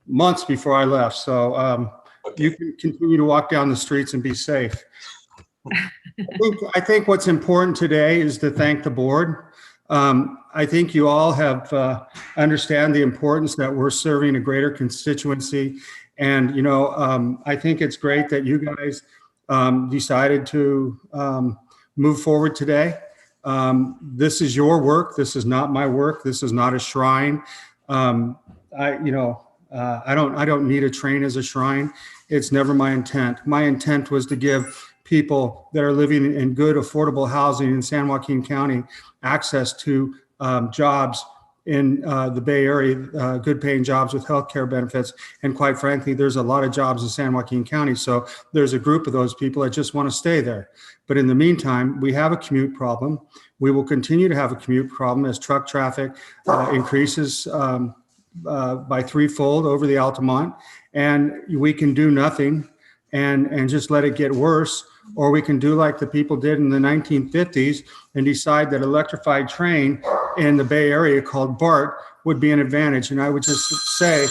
months before I left, so you can continue to walk down the streets and be safe. I think what's important today is to thank the board. I think you all have understand the importance that we're serving a greater constituency, and you know, I think it's great that you guys decided to move forward today. This is your work. This is not my work. This is not a shrine. I don't need a train as a shrine. It's never my intent. My intent was to give people that are living in good, affordable housing in San Joaquin County access to jobs in the Bay Area, good paying jobs with healthcare benefits. And quite frankly, there's a lot of jobs in San Joaquin County. So there's a group of those people that just want to stay there. But in the meantime, we have a commute problem. We will continue to have a commute problem as truck traffic increases by threefold over the Altamont, and we can do nothing and just let it get worse, or we can do like the people did in the 1950s and decide that electrified train in the Bay Area called BART would be an advantage. And I would just say,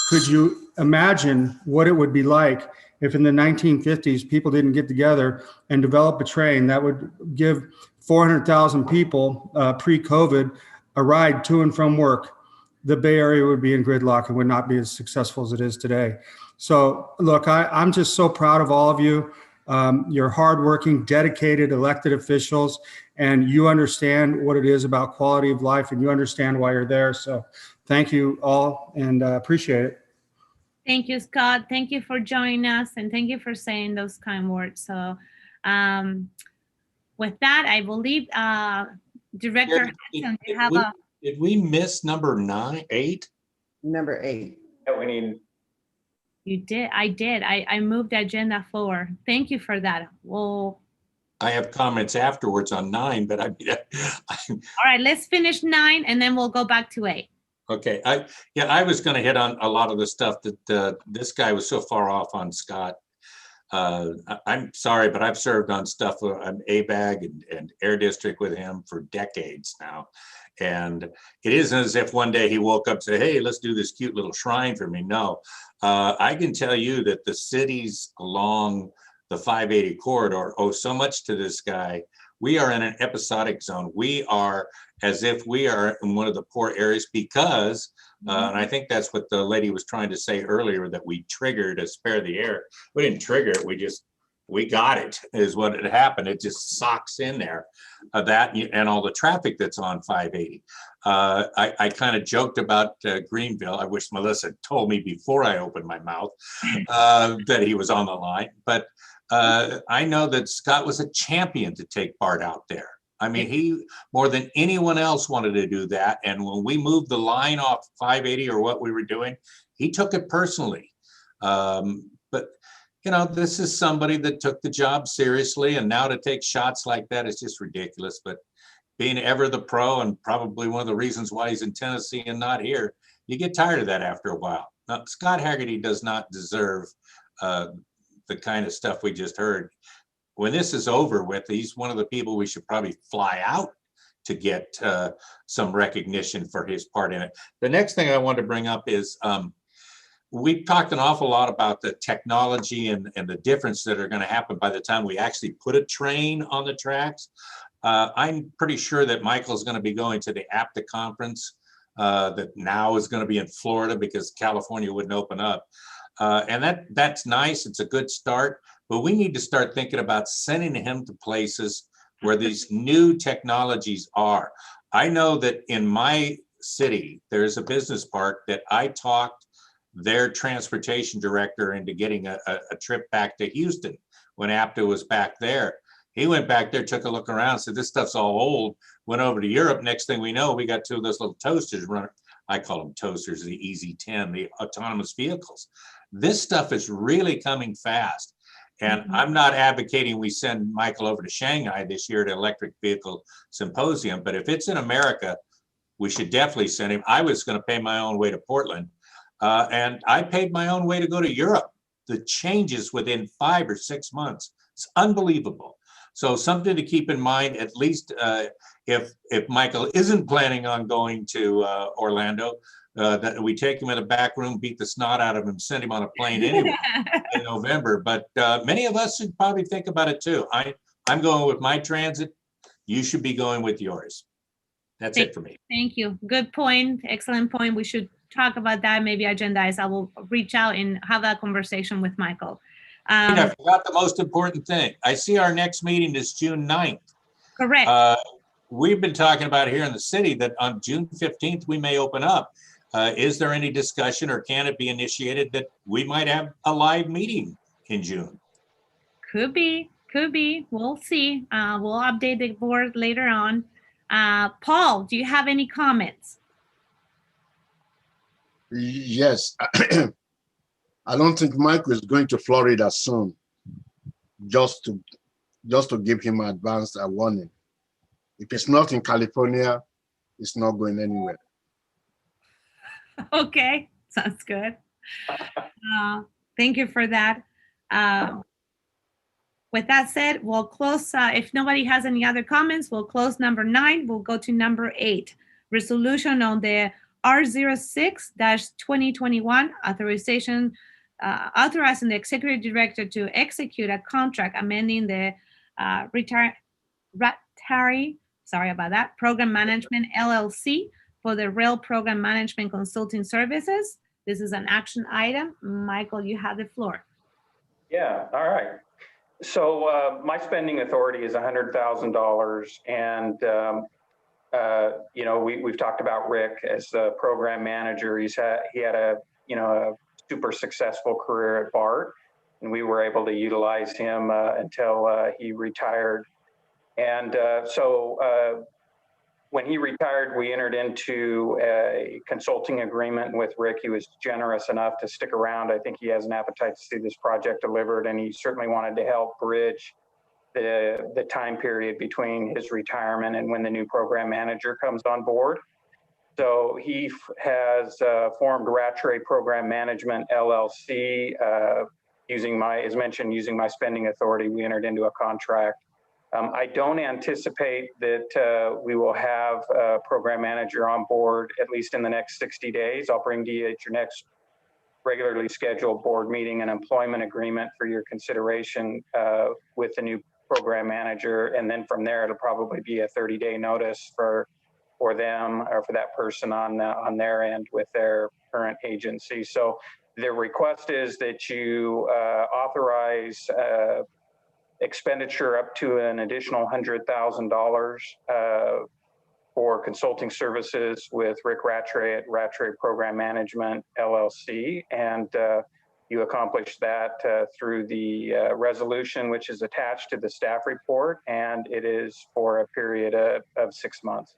could you imagine what it would be like if in the 1950s people didn't get together and develop a train that would give 400,000 people pre-COVID a ride to and from work? The Bay Area would be in gridlock and would not be as successful as it is today. So look, I'm just so proud of all of you. You're hardworking, dedicated elected officials, and you understand what it is about quality of life, and you understand why you're there. So thank you all, and appreciate it. Thank you, Scott. Thank you for joining us, and thank you for saying those kind words. So with that, I believe Director Hudson, you have a... Did we miss number 8? Number 8. Yeah, we need. You did. I did. I moved agenda forward. Thank you for that. Well, I have comments afterwards on 9, but I mean, all right, let's finish 9 and then we'll go back to 8. Okay. I was going to hit on a lot of the stuff that this guy was so far off on, Scott. I'm sorry, but I've served on stuff on ABAG and Air District with him for decades now. And it isn't as if one day he woke up and said, hey, let's do this cute little shrine for me. No, I can tell you that the cities along the 580 corridor owe so much to this guy. We are in an episodic zone. We are as if we are in one of the poor areas because, and I think that's what the lady was trying to say earlier, that we triggered a Spare the Air. We didn't trigger it. We got it is what had happened. It just socks in there, that and all the traffic that's on 580. I kind of joked about Greenville. I wish Melissa told me before I opened my mouth that he was on the line. But I know that Scott was a champion to take BART out there. I mean, he more than anyone else wanted to do that. And when we moved the line off 580 or what we were doing, he took it personally. But you know, this is somebody that took the job seriously, and now to take shots like that is just ridiculous. But being ever the pro, and probably one of the reasons why he's in Tennessee and not here, you get tired of that after a while. Now, Scott Hagerty does not deserve the kind of stuff we just heard. When this is over with, he's one of the people we should probably fly out to get some recognition for his part in it. The next thing I want to bring up is, we've talked an awful lot about the technology and the difference that are going to happen by the time we actually put a train on the tracks. I'm pretty sure that Michael's going to be going to the APTA conference that now is going to be in Florida because California wouldn't open up. And that's nice. It's a good start, but we need to start thinking about sending him to places where these new technologies are. I know that in my city, there's a business park that I talked their transportation director into getting a trip back to Houston when APTA was back there. He went back there, took a look around, said, this stuff's all old, went over to Europe. Next thing we know, we got two of those little toasters running. I call them toasters, the EZ10, the autonomous vehicles. This stuff is really coming fast. And I'm not advocating we send Michael over to Shanghai this year to Electric Vehicle Symposium, but if it's in America, we should definitely send him. I was going to pay my own way to Portland, and I paid my own way to go to Europe. The changes within 5 or 6 months, it's unbelievable. So something to keep in mind, at least if Michael isn't planning on going to Orlando, that we take him in a back room, beat the snot out of him, send him on a plane anyway in November. But many of us should probably think about it too. I'm going with my transit. You should be going with yours. That's it for me. Thank you. Good point. Excellent point. We should talk about that, maybe agendize. I will reach out and have that conversation with Michael. I forgot the most important thing. I see our next meeting is June 9th. Correct. We've been talking about here in the city that on June 15th, we may open up. Is there any discussion or can it be initiated that we might have a live meeting in June? Could be. We'll see. We'll update the board later on. Paul, do you have any comments? Yes. I don't think Michael is going to Florida soon. Just to give him advance warning. If it's not in California, it's not going anywhere. Okay, sounds good. Thank you for that. With that said, we'll close. If nobody has any other comments, we'll close number 9. We'll go to number 8, resolution on the R06-2021 authorization, authorizing the executive director to execute a contract amending the Program Management LLC for the Rail Program Management Consulting Services. This is an action item. Michael, you have the floor. Yeah, all right. So my spending authority is $100,000, and you know, we've talked about Rick as the program manager. He had a super successful career at BART, and we were able to utilize him until he retired. And so when he retired, we entered into a consulting agreement with Rick. He was generous enough to stick around. I think he has an appetite to see this project delivered, and he certainly wanted to help bridge the time period between his retirement and when the new program manager comes on board. So he has formed Rattray Program Management LLC. Using my spending authority, we entered into a contract. I don't anticipate that we will have a program manager on board at least in the next 60 days. I'll bring to you at your next regularly scheduled board meeting an employment agreement for your consideration with the new program manager, and then from there it'll probably be a 30-day notice for them or for that person on their end with their current agency. So the request is that you authorize expenditure up to an additional $100,000 for consulting services with Rick Rattray at Rattray Program Management LLC, and you accomplish that through the resolution, which is attached to the staff report, and it is for a period of 6 months.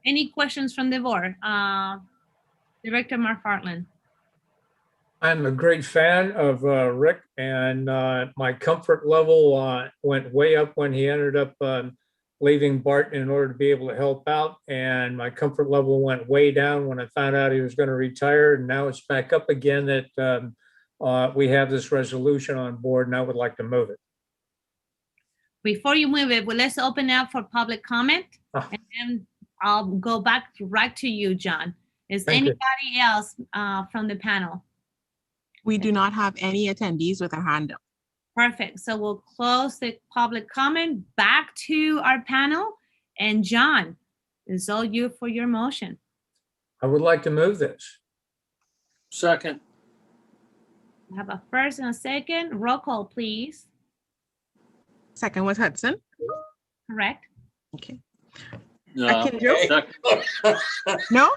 Any questions from the board? Director McFarland. I'm a great fan of Rick, and my comfort level went way up when he ended up leaving BART in order to be able to help out. And my comfort level went way down when I found out he was going to retire. And now it's back up again that we have this resolution on board, and I would like to move it. Before you move it, well, let's open up for public comment, and then I'll go back right to you, John. Is anybody else from the panel? We do not have any attendees with a hand up. Perfect. So we'll close the public comment. Back to our panel. And John, it's all you for your motion. I would like to move this. Second. We have a first and a second. Roll call, please. Second was Hudson. Correct. Okay. No. Akinjo? No?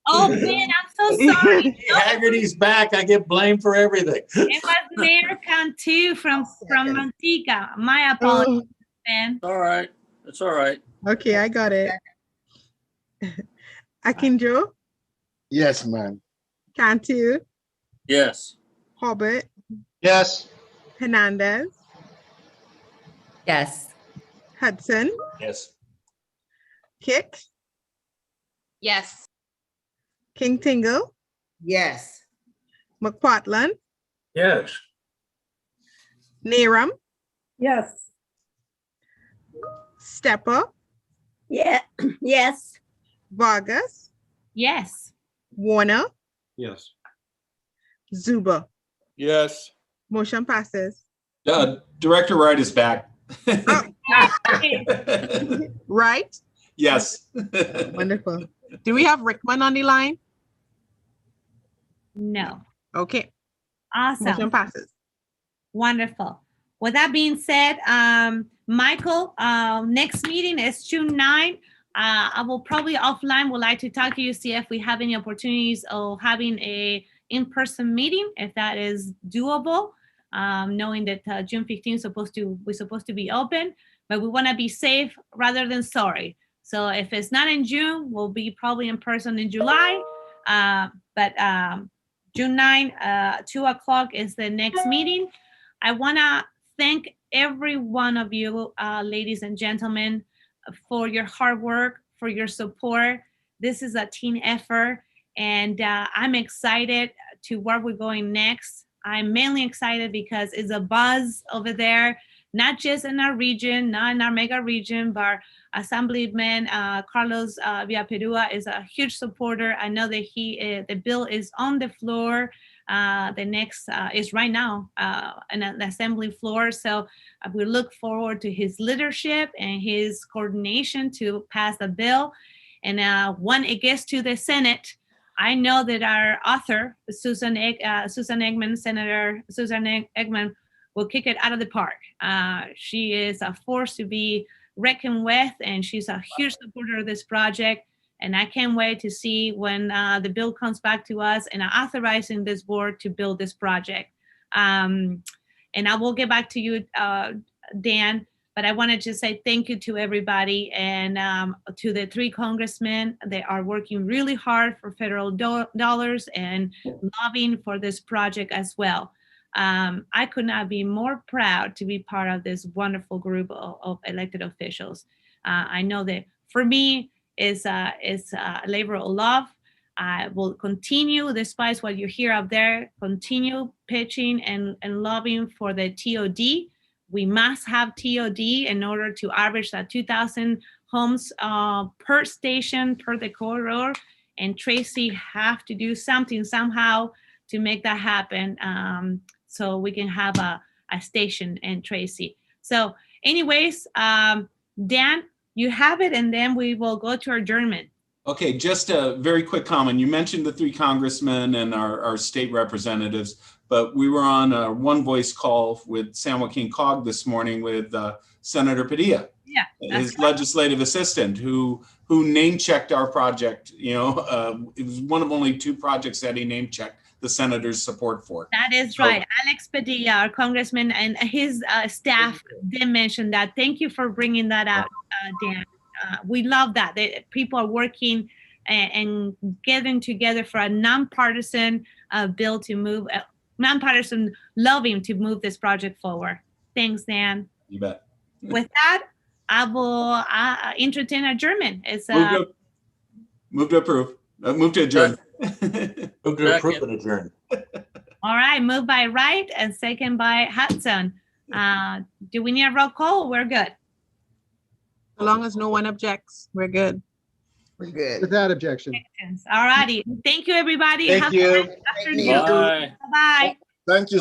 Oh, man, I'm so sorry. Haggerty's back. I get blamed for everything. It was Mayor Cantu from Manteca. My apologies, man. All right. It's all right. Okay, I got it. Akinjo, Yes, ma'am. Cantu, Yes. Hobbit, Yes. Hernandez, Yes. Hudson, Yes. Kick, Yes. King Tingle, Yes. McPartland, Yes. Naram, Yes. Stepper, Yeah, yes. Vargas, Yes. Warner, Yes. Zuba. Yes. Motion passes. Director Wright is back. Right? Yes. Wonderful. Do we have Rickman on the line? No. Okay. Awesome. Motion passes. Wonderful. With that being said, Michael, next meeting is June 9. I will probably offline would like to talk to you, see if we have any opportunities of having a in-person meeting, if that is doable, knowing that June 15th we're supposed to be open, but we want to be safe rather than sorry. So if it's not in June, we'll be probably in person in July. But June 9, 2 o'clock is the next meeting. I want to thank every one of you, ladies and gentlemen, for your hard work, for your support. This is a team effort, and I'm excited to where we're going next. I'm mainly excited because it's a buzz over there, not just in our region, not in our mega region, but Assemblyman Carlos Villaperua is a huge supporter. I know that the bill is on the floor. The next is right now on the assembly floor. So we look forward to his leadership and his coordination to pass the bill. And when it gets to the Senate, I know that our author, Susan Eggman, Senator Susan Eggman, will kick it out of the park. She is a force to be reckoned with, and she's a huge supporter of this project. And I can't wait to see when the bill comes back to us and authorizing this board to build this project. And I will get back to you, Dan, but I wanted to say thank you to everybody and to the 3 congressmen. They are working really hard for federal dollars and lobbying for this project as well. I could not be more proud to be part of this wonderful group of elected officials. I know that for me, is a labor of love. I will continue, despite what you hear up there, continue pitching and lobbying for the TOD. We must have TOD in order to average that 2,000 homes per station, per the corridor. And Tracy have to do something somehow to make that happen, so we can have a station in Tracy. So anyways, Dan, you have it, and then we will go to adjournment. Okay, just a very quick comment. You mentioned the 3 congressmen and our state representatives, but we were on a one voice call with San Joaquin COG this morning with Senator Padilla, his legislative assistant, who name checked our project. You know, it was one of only 2 projects that he name checked the senator's support for. That is right. Alex Padilla, our congressman, and his staff did mention that. Thank you for bringing that up, Dan. We love that people are working and getting together for a nonpartisan bill to move, nonpartisan lobbying to move this project forward. Thanks, Dan. You bet. With that, I will entertain adjournment. It's move to approve. Move to adjourn. Move to approve and adjourn. All right, moved by Wright and second by Hudson. Do we need a roll call? We're good. As long as no one objects, we're good. We're good. Without objection. All righty. Thank you, everybody. Thank Have you. a nice afternoon. Bye. Bye-bye. Thank you,